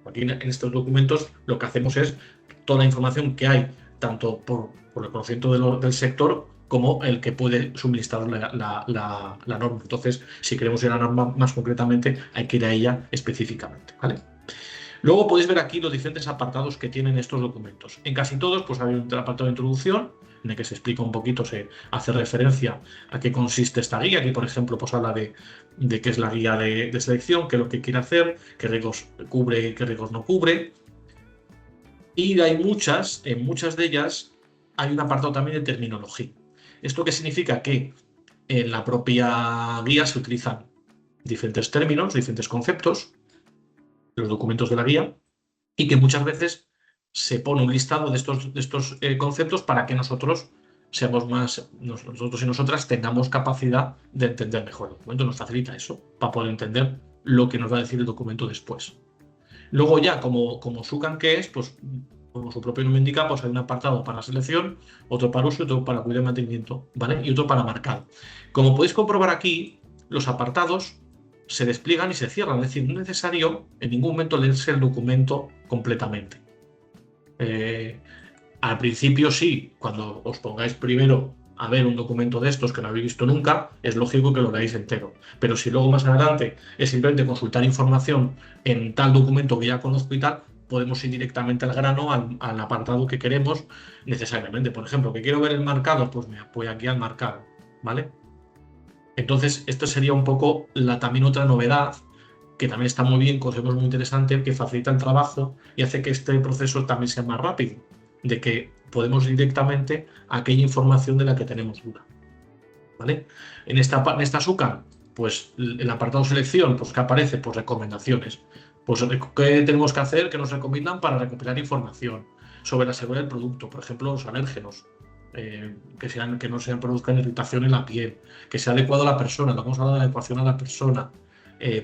Aquí en estos documentos lo que hacemos es toda la información que hay, tanto por el conocimiento del sector como el que puede suministrar la norma. Entonces, si queremos ir a la norma más concretamente, hay que ir a ella específicamente, ¿vale? Luego podéis ver aquí los diferentes apartados que tienen estos documentos. En casi todos, pues hay un apartado de introducción, en el que se explica un poquito, se hace referencia a qué consiste esta guía. Aquí, por ejemplo, pues habla de qué es la guía de selección, qué es lo que quiere hacer, qué riesgos cubre y qué riesgos no cubre. Y hay en muchas de ellas hay un apartado también de terminología. ¿Esto qué significa? Que en la propia guía se utilizan diferentes términos, diferentes conceptos, los documentos de la guía, y que muchas veces se pone un listado de estos conceptos para que nosotros y nosotras tengamos capacidad de entender mejor el documento. Nos facilita eso, para poder entender lo que nos va a decir el documento después. Luego ya, como SUCAN que es, pues como su propio nombre indica, pues hay un apartado para selección, otro para uso, otro para cuidado y mantenimiento, ¿vale? Y otro para marcado. Como podéis comprobar aquí, los apartados se despliegan y se cierran, es decir, no es necesario en ningún momento leerse el documento completamente. Al principio sí, cuando os pongáis primero a ver un documento de estos que no habéis visto nunca, es lógico que lo veáis entero. Pero si luego más adelante es simplemente consultar información en tal documento que ya conozco y tal, podemos ir directamente al grano, al apartado que queremos necesariamente. Por ejemplo, que quiero ver el marcado, pues me voy aquí al marcado, ¿vale? Entonces, esto sería un poco también otra novedad que también está muy bien, conocemos muy interesante, que facilita el trabajo y hace que este proceso también sea más rápido, de que podemos ir directamente a aquella información de la que tenemos duda, ¿vale? En esta SUCAN, pues el apartado selección, pues ¿qué aparece? Pues recomendaciones. Pues ¿qué tenemos que hacer? ¿Qué nos recomiendan para recopilar información sobre la seguridad del producto? Por ejemplo, los alérgenos. Que no se produzcan irritación en la piel, que sea adecuado a la persona, lo vamos a hablar de adecuación a la persona,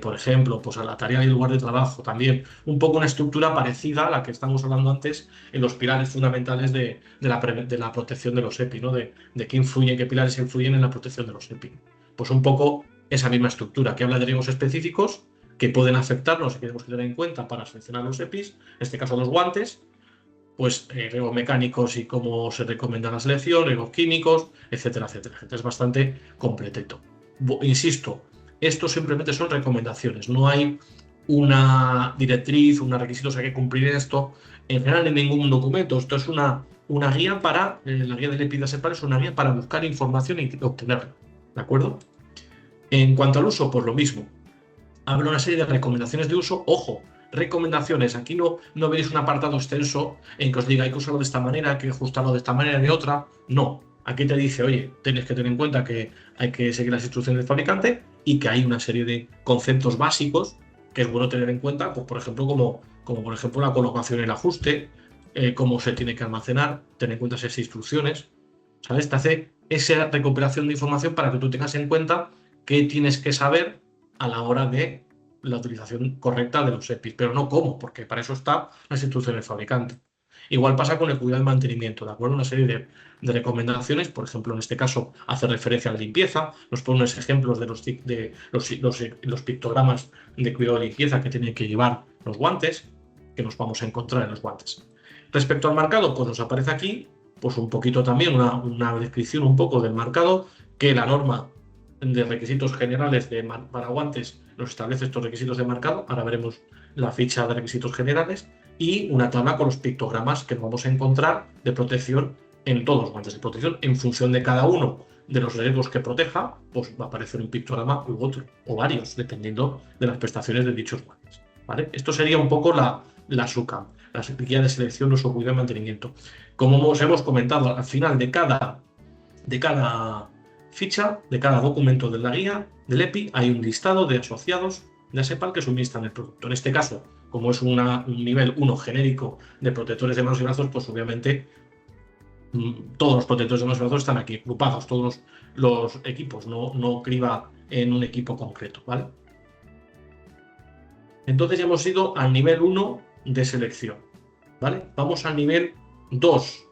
por ejemplo, pues a la tarea y el lugar de trabajo también, un poco una estructura parecida a la que estamos hablando antes en los pilares fundamentales de la protección de los EPI, ¿no? De qué influyen, qué pilares influyen en la protección de los EPI. Pues un poco esa misma estructura, que habla de riesgos específicos que pueden afectarnos y que tenemos que tener en cuenta para seleccionar los EPIs, en este caso los guantes, pues riesgos mecánicos y cómo se recomienda la selección, riesgos químicos, etcétera, etcétera, etcétera. Es bastante completito. Insisto, esto simplemente son recomendaciones, no hay una directriz, unos requisitos, hay que cumplir esto. En general, en ningún documento. Esto es una guía para, la guía del EPI de ASEPAL es una guía para buscar información y obtenerla. ¿De acuerdo? En cuanto al uso, pues lo mismo. Habla una serie de recomendaciones de uso. Ojo, recomendaciones. Aquí no veréis un apartado extenso en que os diga hay que usarlo de esta manera, hay que ajustarlo de esta manera y de otra. No. Aquí te dice, oye, tienes que tener en cuenta que hay que seguir las instrucciones del fabricante y que hay una serie de conceptos básicos que es bueno tener en cuenta, pues por ejemplo, como por ejemplo la colocación y el ajuste, cómo se tiene que almacenar, tener en cuenta esas instrucciones. ¿Sabes? Te hace esa recopilación de información para que tú tengas en cuenta qué tienes que saber a la hora de la utilización correcta de los EPIs, pero no cómo, porque para eso está las instrucciones del fabricante. Igual pasa con el cuidado y mantenimiento, ¿de acuerdo? Una serie de recomendaciones, por ejemplo, en este caso hace referencia a la limpieza, nos pone unos ejemplos de los pictogramas de cuidado de limpieza que tienen que llevar los guantes, que nos vamos a encontrar en los guantes. Respecto al marcado, pues nos aparece aquí pues un poquito también una descripción un poco del marcado, que la norma de requisitos generales para guantes nos establece estos requisitos de marcado. Ahora veremos la ficha de requisitos generales y una tabla con los pictogramas que nos vamos a encontrar de protección en todos los guantes de protección. En función de cada uno de los riesgos que proteja, pues va a aparecer un pictograma u otro, o varios, dependiendo de las prestaciones de dichos guantes, ¿vale? Esto sería un poco la SUCAM, la guía de selección, uso, cuidado y mantenimiento. Como os hemos comentado, al final de cada ficha, de cada documento de la guía del EPI, hay un listado de asociados de ASEPAL que suministran el producto. En este caso, como es un nivel 1 genérico de protectores de manos y brazos, pues obviamente todos los protectores de manos y brazos están aquí agrupados, todos los equipos, no criba en un equipo concreto, ¿vale? Entonces ya hemos ido al nivel 1 de selección, ¿vale? Vamos al nivel 2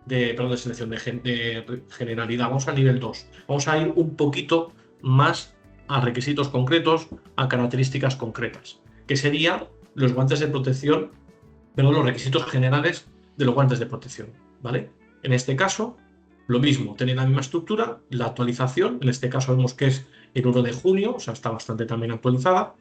perdón, de selección, de generalidad. Vamos al nivel 2. Vamos a ir un poquito más a requisitos concretos, a características concretas, que serían los guantes de protección, perdón, los requisitos generales de los guantes de protección, ¿vale? En este caso, lo mismo, tiene la misma estructura, la actualización, en este caso vemos que es el 1 de junio, o sea, está bastante también actualizada.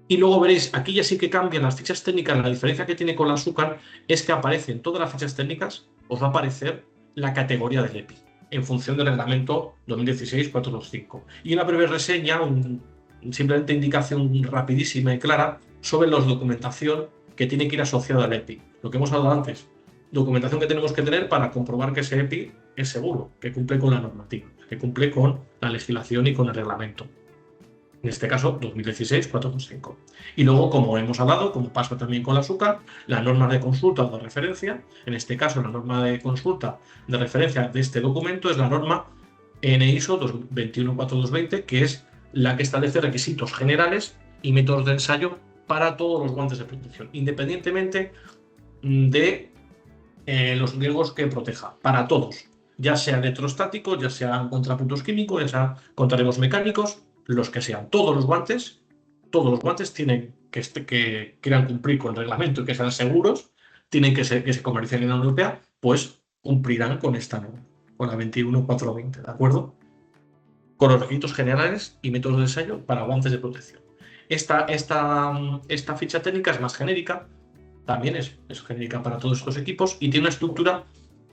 Y luego veréis, aquí ya sí que cambian las fichas técnicas. La diferencia que tiene con la Azúcar es que aparecen todas las fichas técnicas, os va a aparecer la categoría del EPI, en función del reglamento 2016-425. Y una breve reseña, simplemente indicación rapidísima y clara sobre la documentación que tiene que ir asociada al EPI. Lo que hemos hablado antes, documentación que tenemos que tener para comprobar que ese EPI es seguro, que cumple con la normativa, que cumple con la legislación y con el reglamento. En este caso, 2016-425. Y luego, como hemos hablado, como pasa también con la Azúcar, las normas de consulta o de referencia. En este caso, la norma de consulta de referencia de este documento es la norma NISO 21420, que es la que establece requisitos generales y métodos de ensayo para todos los guantes de protección, independientemente de los riesgos que proteja, para todos, ya sea electrostáticos, ya sean contra puntos químicos, ya sea contra riesgos mecánicos, los que sean. Todos los guantes tienen que quieran cumplir con el reglamento y que sean seguros, tienen que se comercialicen en la Unión Europea, pues cumplirán con esta norma, con la 21420, ¿de acuerdo? Con los requisitos generales y métodos de ensayo para guantes de protección. Esta ficha técnica es más genérica, también es genérica para todos estos equipos y tiene una estructura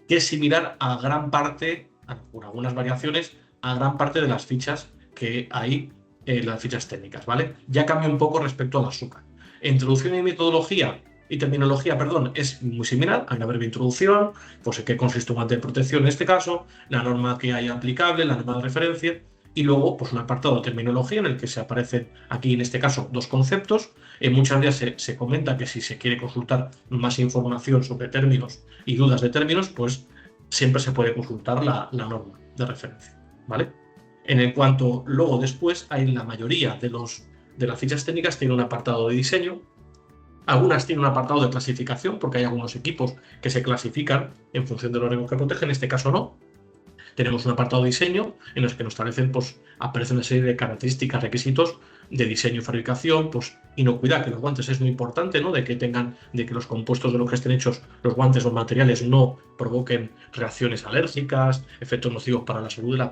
que es similar a gran parte, por algunas variaciones, a gran parte de las fichas que hay en las fichas técnicas, ¿vale? Ya cambia un poco respecto a la Azúcar. Introducción y metodología y terminología, perdón, es muy similar. Hay una breve introducción, pues en qué consiste un guante de protección en este caso, la norma que hay aplicable, la norma de referencia, y luego pues un apartado de terminología en el que se aparecen aquí en este caso dos conceptos. Muchas veces se comenta que si se quiere consultar más información sobre términos y dudas de términos, pues siempre se puede consultar la norma de referencia, ¿vale? En el cuanto luego después hay la mayoría de las fichas técnicas tiene un apartado de diseño, algunas tienen un apartado de clasificación porque hay algunos equipos que se clasifican en función de los riesgos que protegen, en este caso no. Tenemos un apartado de diseño en los que nos establecen, pues, aparece una serie de características, requisitos de diseño y fabricación, pues, inocuidad, que los guantes es muy importante, ¿no? De que los compuestos de los que estén hechos los guantes o materiales no provoquen reacciones alérgicas, efectos nocivos para la salud de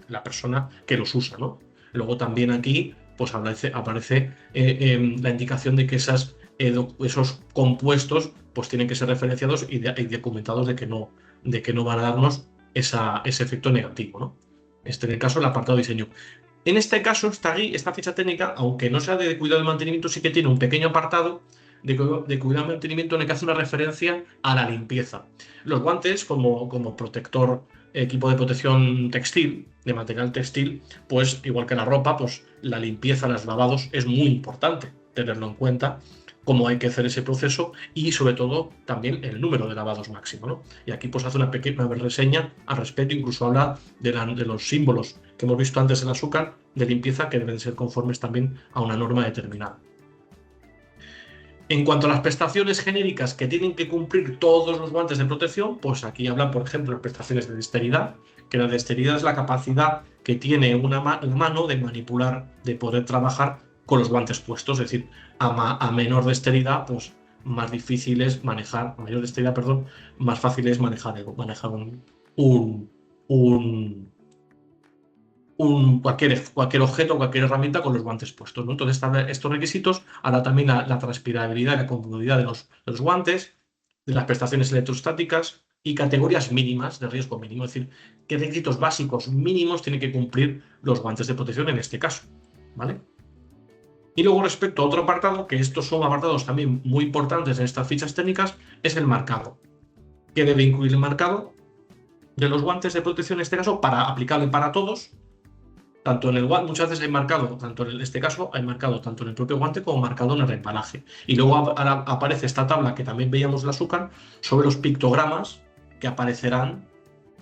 la persona que los usa, ¿no? Luego también aquí, pues, aparece la indicación de que esos compuestos, pues, tienen que ser referenciados y documentados de que no van a darnos ese efecto negativo, ¿no? En el caso del apartado de diseño. En este caso, esta ficha técnica, aunque no sea de cuidado de mantenimiento, sí que tiene un pequeño apartado de cuidado de mantenimiento en el que hace una referencia a la limpieza. Los guantes, como protector, equipo de protección textil, de material textil, pues igual que la ropa, pues la limpieza, los lavados es muy importante tenerlo en cuenta, cómo hay que hacer ese proceso y sobre todo también el número de lavados máximo, ¿no? Y aquí pues hace una pequeña reseña al respecto, incluso habla de los símbolos que hemos visto antes en Azúcar de limpieza que deben ser conformes también a una norma determinada. En cuanto a las prestaciones genéricas que tienen que cumplir todos los guantes de protección, pues aquí hablan, por ejemplo, de prestaciones de dexteridad, que la dexteridad es la capacidad que tiene la mano de manipular, de poder trabajar con los guantes puestos, es decir, a menor dexteridad, pues más difícil es manejar, a mayor dexteridad, perdón, más fácil es manejar cualquier objeto, cualquier herramienta con los guantes puestos, ¿no? Entonces, estos requisitos, ahora también la transpirabilidad y la comodidad de los guantes, de las prestaciones electrostáticas y categorías mínimas de riesgo mínimo, es decir, qué requisitos básicos mínimos tienen que cumplir los guantes de protección en este caso, ¿vale? Y luego respecto a otro apartado, que estos son apartados también muy importantes en estas fichas técnicas, es el marcado. ¿Qué debe incluir el marcado de los guantes de protección en este caso aplicable para todos? Tanto en el guante, muchas veces hay marcado, tanto en este caso hay marcado tanto en el propio guante como marcado en el reempalaje. Y luego aparece esta tabla que también veíamos en la Azúcar sobre los pictogramas que aparecerán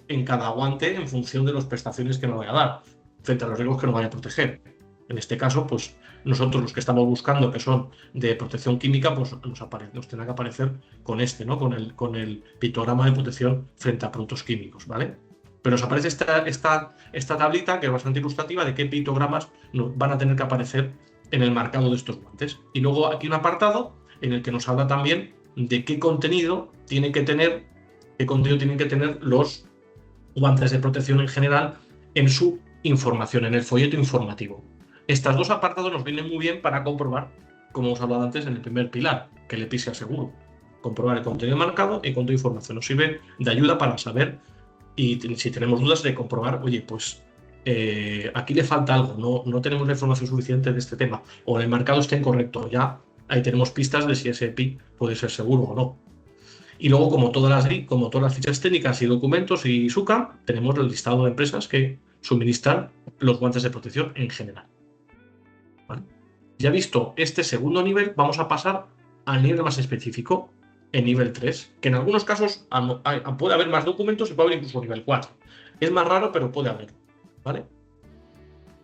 en cada guante en función de las prestaciones que nos vaya a dar, frente a los riesgos que nos vaya a proteger. Es En este caso, pues nosotros los que estamos buscando, que son de protección química, pues nos tendrá que aparecer con este, ¿no? Con el pictograma de protección frente a productos químicos, ¿vale? Pero nos aparece esta tablita que es bastante ilustrativa de qué pictogramas van a tener que aparecer en el marcado de estos guantes. Y luego aquí un apartado en el que nos habla también de qué contenido tienen que tener los guantes de protección en general en su información, en el folleto informativo. Estos dos apartados nos vienen muy bien para comprobar, como hemos hablado antes en el primer pilar, que el EPI sea seguro. Comprobar el contenido marcado y con toda información. Nos sirve de ayuda para saber, y si tenemos dudas, de comprobar, oye, pues aquí le falta algo, no tenemos la información suficiente de este tema, o el marcado está incorrecto. Ya ahí tenemos pistas de si ese EPI puede ser seguro o no. Y luego, como todas las fichas técnicas y documentos y SUCA, tenemos el listado de empresas que suministran los guantes de protección en general. ¿Vale? Ya visto este segundo nivel, vamos a pasar al nivel más específico, el nivel 3, que en algunos casos puede haber más documentos y puede haber incluso nivel 4. Es más raro, pero puede haber. ¿Vale?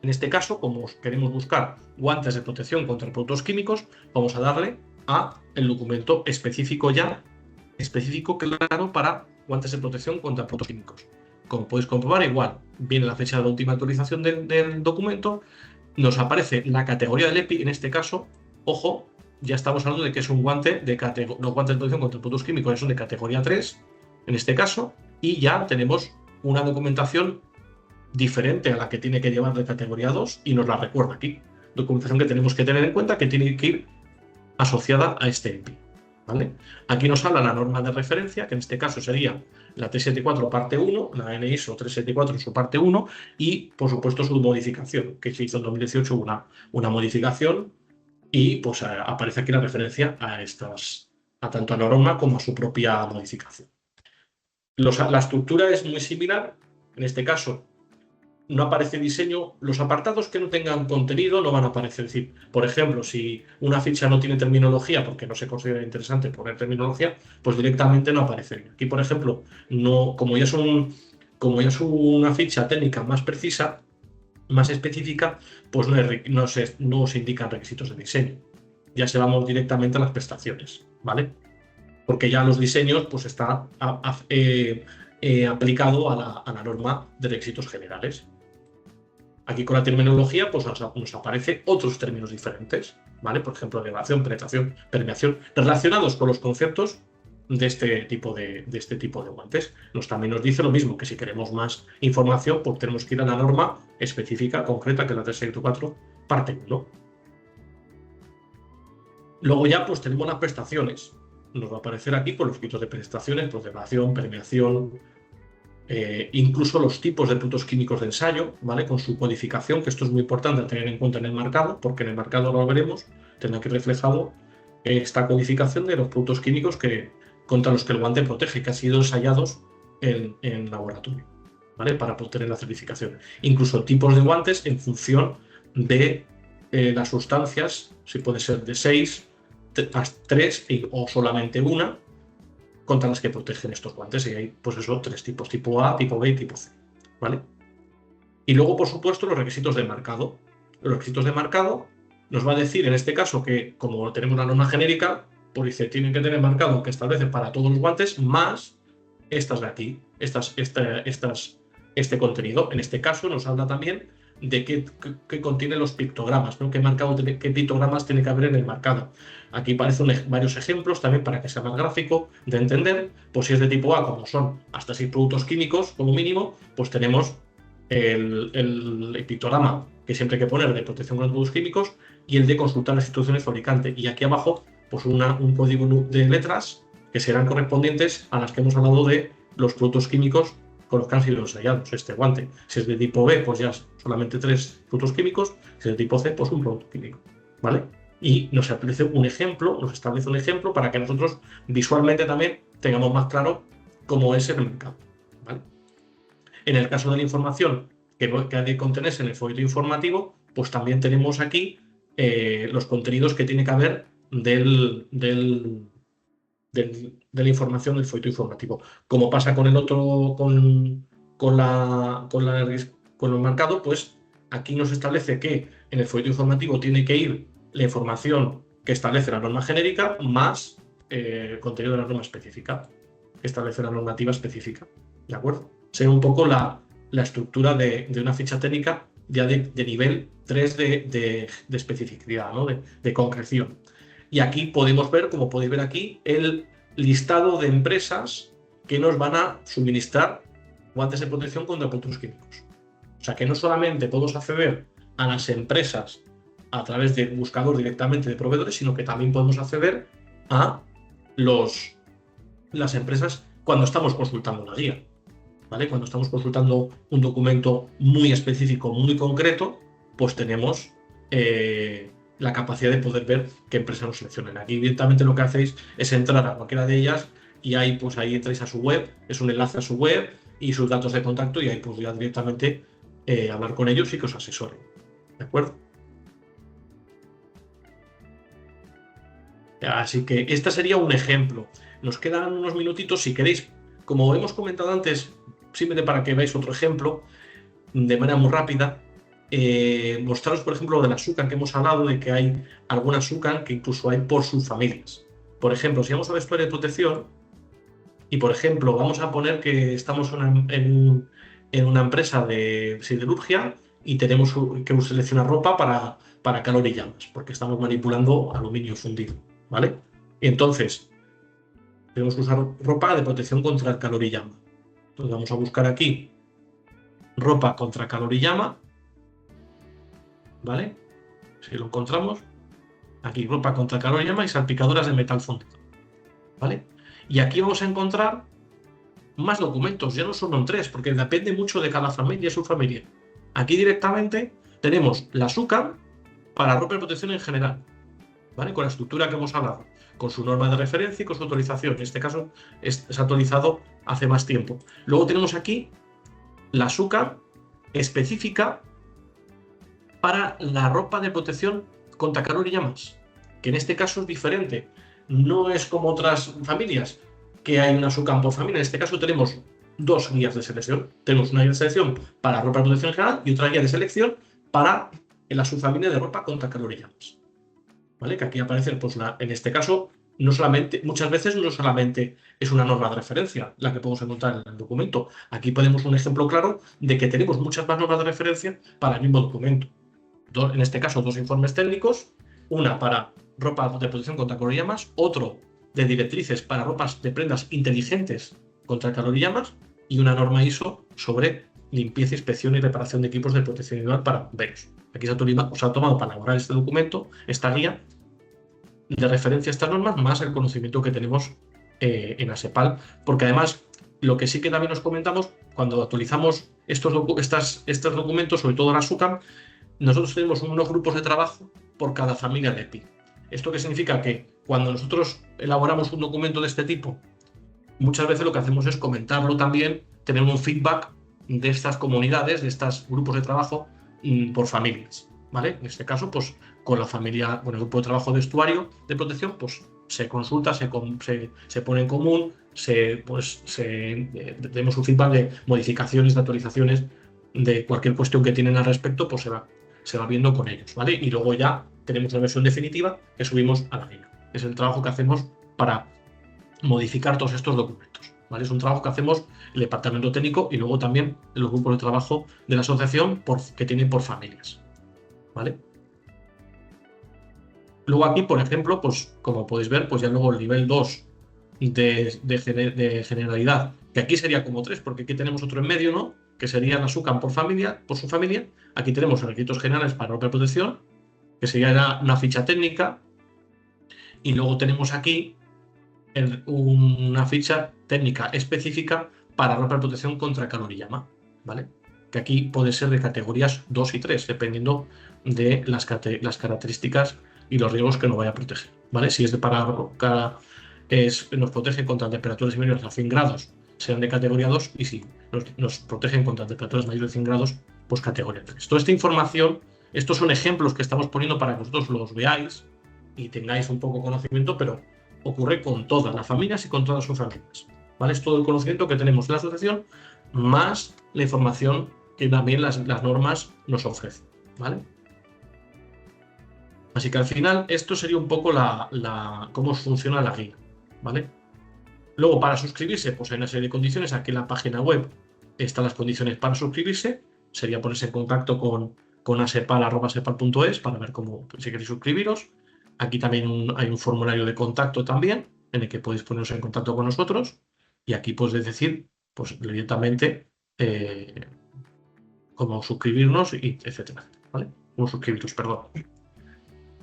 En este caso, como queremos buscar guantes de protección contra productos químicos, vamos a darle a el documento específico claro para guantes de protección contra productos químicos. Como podéis comprobar, igual viene la fecha de la última actualización del documento, nos aparece la categoría del EPI, en este caso, ojo, ya estamos hablando de que es un guante los guantes de protección contra productos químicos son de categoría 3, en este caso, y ya tenemos una documentación diferente a la que tiene que llevar de categoría 2 y nos la recuerda aquí. Documentación que tenemos que tener en cuenta que tiene que ir asociada a este EPI. ¿Vale? Aquí nos habla la norma de referencia, que en este caso sería la 374 parte 1, la NISO 374 su parte 1 y, por supuesto, su modificación, que se hizo en 2018 una modificación y pues aparece aquí la referencia a tanto a la norma como a su propia modificación. La estructura es muy similar, en este caso no aparece diseño, los apartados que no tengan contenido no van a aparecer. Es decir, por ejemplo, si una ficha no tiene terminología porque no se considera interesante poner terminología, pues directamente no aparece. Aquí, por ejemplo, como ya es una ficha técnica más precisa, más específica, pues no se indican requisitos de diseño. Ya se vamos directamente a las prestaciones, ¿vale? Porque ya los diseños pues está aplicado a la norma de requisitos generales. Aquí con la terminología pues nos aparecen otros términos diferentes, ¿vale? Por ejemplo, degradación, penetración, permeación, relacionados con los conceptos de este tipo de guantes. También nos dice lo mismo, que si queremos más información, pues tenemos que ir a la norma específica, concreta, que es la 374, parte 1. Luego ya pues tenemos las prestaciones. Nos va a aparecer aquí pues, los tipos de prestaciones, pues degradación, permeación, incluso los tipos de productos químicos de ensayo, ¿vale? Con su codificación, que esto es muy importante a tener en cuenta en el marcado, porque en el marcado lo veremos, tendrá aquí reflejado esta codificación de los productos químicos contra los que el guante protege, que han sido ensayados en laboratorio, ¿vale? Para obtener la certificación. Incluso tipos de guantes en función de las sustancias, si puede ser de 6, 3 o solamente una, contra las que protegen estos guantes. Y hay, pues eso, 3 tipos, tipo A, tipo B y tipo C, ¿vale? Y luego, por supuesto, los requisitos de marcado. Los requisitos de marcado nos va a decir, en este caso, que como tenemos una norma genérica, pues dice, tienen que tener marcado que establece para todos los guantes, más estas de aquí, este contenido. En este caso nos habla también de qué contiene los pictogramas, ¿no? Qué pictogramas tiene que haber en el marcado. Aquí aparecen varios ejemplos también para que sea más gráfico de entender. Pues si es de tipo A, como son hasta 6 productos químicos, como mínimo, pues tenemos el pictograma que siempre hay que poner de protección contra productos químicos y el de consultar las instrucciones fabricante. Y aquí abajo, pues un código de letras que serán correspondientes a las que hemos hablado de los productos químicos con los que han sido ensayados. Este guante, si es de tipo B, pues ya solamente 3 productos químicos, si es de tipo C, pues un producto químico, ¿vale? Y nos establece un ejemplo para que nosotros visualmente también tengamos más claro cómo es el mercado, ¿vale? En el caso de la información que ha de contenerse en el folleto informativo, pues también tenemos aquí los contenidos que tiene que haber de la información del folleto informativo. Como pasa con el otro, con el marcado, pues aquí nos establece que en el folleto informativo tiene que ir la información que establece la norma genérica más el contenido de la norma específica, que establece la normativa específica. ¿De acuerdo? Sería un poco la estructura de una ficha técnica ya de nivel 3 de especificidad, ¿no? de concreción. Y aquí podemos ver, como podéis ver aquí, el listado de empresas que nos van a suministrar guantes de protección contra productos químicos. O sea que no solamente podemos acceder a las empresas a través de buscador directamente de proveedores, sino que también podemos acceder a las empresas cuando estamos consultando una guía. ¿Vale? Cuando estamos consultando un documento muy específico, muy concreto, pues tenemos la capacidad de poder ver qué empresa nos seleccionan. Aquí directamente lo que hacéis es entrar a cualquiera de ellas y ahí, pues ahí entráis a su web, es un enlace a su web y sus datos de contacto y ahí pues ya directamente hablar con ellos y que os asesoren. ¿De acuerdo? Así que este sería un ejemplo. Nos quedan unos minutitos, si queréis, como hemos comentado antes, simplemente para que veáis otro ejemplo, de manera muy rápida, mostraros, por ejemplo, lo de la SUCAN que hemos hablado, de que hay algunas SUCAN que incluso hay por subfamilias. Por ejemplo, si vamos a vestuario de protección, y por ejemplo, vamos a poner que estamos en una empresa de siderurgia y tenemos que seleccionar ropa para calor y llamas, porque estamos manipulando aluminio fundido, ¿vale? Y entonces, tenemos que usar ropa de protección contra el calor y llama. Entonces vamos a buscar aquí ropa contra calor y llama, ¿vale? Si lo encontramos, aquí ropa contra calor y llama y salpicadoras de metal fundido, ¿vale? Y aquí vamos a encontrar más documentos, ya no solo en 3, porque depende mucho de cada familia y subfamilia. Aquí directamente tenemos la SUCAM para ropa de protección en general, ¿vale? Con la estructura que hemos hablado, con su norma de referencia y con su autorización. En este caso es actualizado hace más tiempo. Luego tenemos aquí la SUCAM específica para la ropa de protección contra calor y llamas, que en este caso es diferente. No es como otras familias, que hay una SUCAM por familia. En este caso tenemos dos guías de selección. Tenemos una guía de selección para ropa de protección general y otra guía de selección para la subfamilia de ropa contra calor y llamas. ¿Vale? Que aquí aparece, pues, en este caso, no solamente, muchas veces no solamente es una norma de referencia la que podemos encontrar en el documento. Aquí ponemos un ejemplo claro de que tenemos muchas más normas de referencia para el mismo documento. En este caso, dos informes técnicos, una para ropa de protección contra calor y llamas, otro de directrices para ropas de prendas inteligentes contra calor y llamas y una norma ISO sobre limpieza, inspección y reparación de equipos de protección individual para bomberos. Aquí se ha tomado para elaborar este documento, esta guía de referencia a estas normas, más el conocimiento que tenemos en ASEPAL, porque además lo que sí que también nos comentamos, cuando actualizamos estos documentos, sobre todo la SUCAM, nosotros tenemos unos grupos de trabajo por cada familia de EPI. ¿Esto qué significa? Que cuando nosotros elaboramos un documento de este tipo, muchas veces lo que hacemos es comentarlo también, tener un feedback de estas comunidades, de estos grupos de trabajo por familias, ¿vale? En este caso, pues con la familia, con el grupo de trabajo de vestuario de protección, pues se consulta, se pone en común, tenemos un feedback de modificaciones, de actualizaciones, de cualquier cuestión que tienen al respecto, pues se va viendo con ellos, ¿vale? Y luego ya tenemos la versión definitiva que subimos a la guía. Es el trabajo que hacemos para modificar todos estos documentos, ¿vale? Es un trabajo que hacemos el departamento técnico y luego también los grupos de trabajo de la asociación que tienen por familias, ¿vale? Luego aquí, por ejemplo, pues como podéis ver, pues ya luego el nivel 2 de generalidad, que aquí sería como 3, porque aquí tenemos otro en medio, ¿no? Que sería la SUCAM por su familia. Aquí tenemos requisitos generales para ropa de protección, que sería una ficha técnica. Y luego tenemos aquí una ficha técnica específica para ropa de protección contra calor y llama, ¿vale? Que aquí puede ser de categorías 2 y 3, dependiendo de las características y los riesgos que nos vaya a proteger, ¿vale? Si es nos protege contra temperaturas menores a 100 grados, serán de categoría 2, y si nos protegen contra temperaturas mayores de 100 grados, pues categoría 3. Toda esta información, estos son ejemplos que estamos poniendo para que vosotros los veáis y tengáis un poco conocimiento, pero ocurre con todas las familias y con todas sus familias, ¿vale? Es todo el conocimiento que tenemos en la asociación, más la información que también las normas nos ofrecen, ¿vale? Así que al final esto sería un poco cómo funciona la guía, ¿vale? Luego, para suscribirse, pues hay una serie de condiciones. Aquí en la página web están las condiciones para suscribirse. Sería ponerse en contacto con asepal@asepal.es para ver cómo, si queréis suscribiros. Aquí también hay un formulario de contacto también, en el que podéis poneros en contacto con nosotros. Y aquí podéis decir, pues directamente, cómo suscribirnos, y etcétera, ¿vale? Cómo suscribiros, perdón.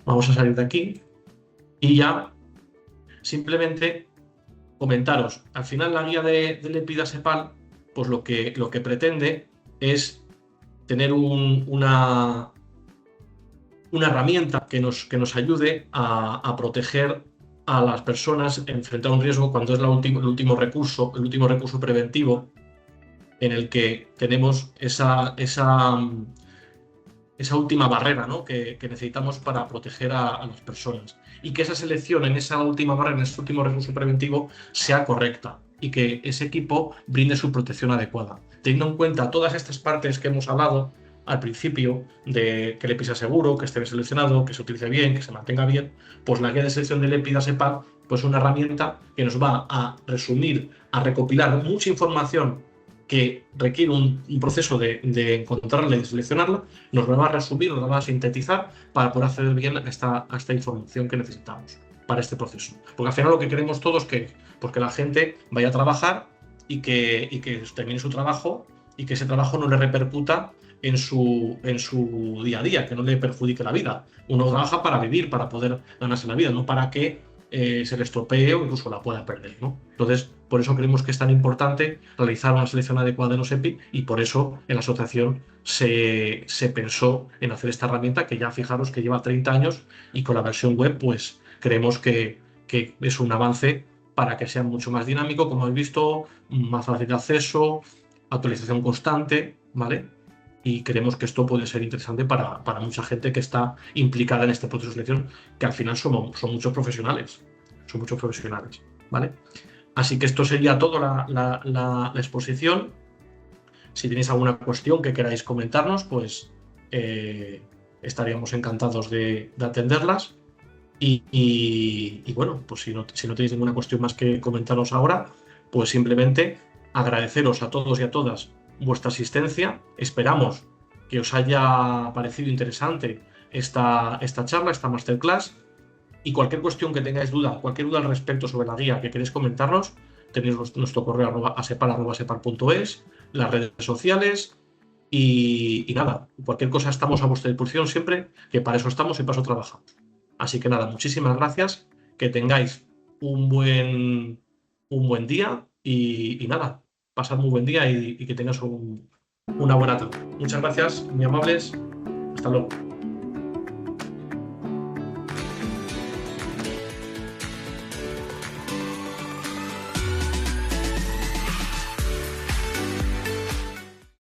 Vamos a salir de aquí y ya simplemente comentaros. Al final la guía del EPID-ASEPAL, pues lo que pretende es tener una herramienta que nos ayude a proteger a las personas frente a un riesgo cuando es el último recurso preventivo, en el que tenemos esa última barrera, ¿no? que necesitamos para proteger a las personas. Y que esa selección en esa última barrera, en ese último recurso preventivo, sea correcta y que ese equipo brinde su protección adecuada. Teniendo en cuenta todas estas partes que hemos hablado al principio, de que el EPI sea seguro, que esté bien seleccionado, que se utilice bien, que se mantenga bien, pues la guía de selección del EPI-ASEPAL pues es una herramienta que nos va a resumir, a recopilar mucha información que requiere un proceso de encontrarla y de seleccionarla, nos la va a resumir, nos la va a sintetizar para poder acceder bien a esta información que necesitamos para este proceso. Porque al final lo que queremos todos es que la gente vaya a trabajar y que termine su trabajo y que ese trabajo no le repercuta en su día a día, que no le perjudique la vida. Uno trabaja para vivir, para poder ganarse la vida, no para que se le estropee o incluso la pueda perder, ¿no? Entonces, por eso creemos que es tan importante realizar una selección adecuada de los EPI y por eso en la asociación se pensó en hacer esta herramienta que ya fijaros que lleva 30 años y con la versión web pues creemos que es un avance para que sea mucho más dinámico, como habéis visto, más fácil de acceso, actualización constante, ¿vale? Y creemos que esto puede ser interesante para mucha gente que está implicada en este proceso de selección, que al final son muchos profesionales, ¿vale? Así que esto sería todo la exposición. Si tenéis alguna cuestión que queráis comentarnos, pues estaríamos encantados de atenderlas. Y bueno, pues si no tenéis ninguna cuestión más que comentaros ahora, pues simplemente agradeceros a todos y a todas vuestra asistencia. Esperamos que os haya parecido interesante esta charla, esta masterclass. Y cualquier cuestión que tengáis cualquier duda al respecto sobre la guía que queréis comentarnos, tenéis nuestro correo asepal@asepal.es, las redes sociales y nada, cualquier cosa estamos a vuestra disposición siempre, que para eso estamos y para eso trabajamos. Así que nada, muchísimas gracias, que tengáis un buen día y nada, pasad muy buen día y que tengáis una buena tarde. Muchas gracias, muy amables, hasta luego.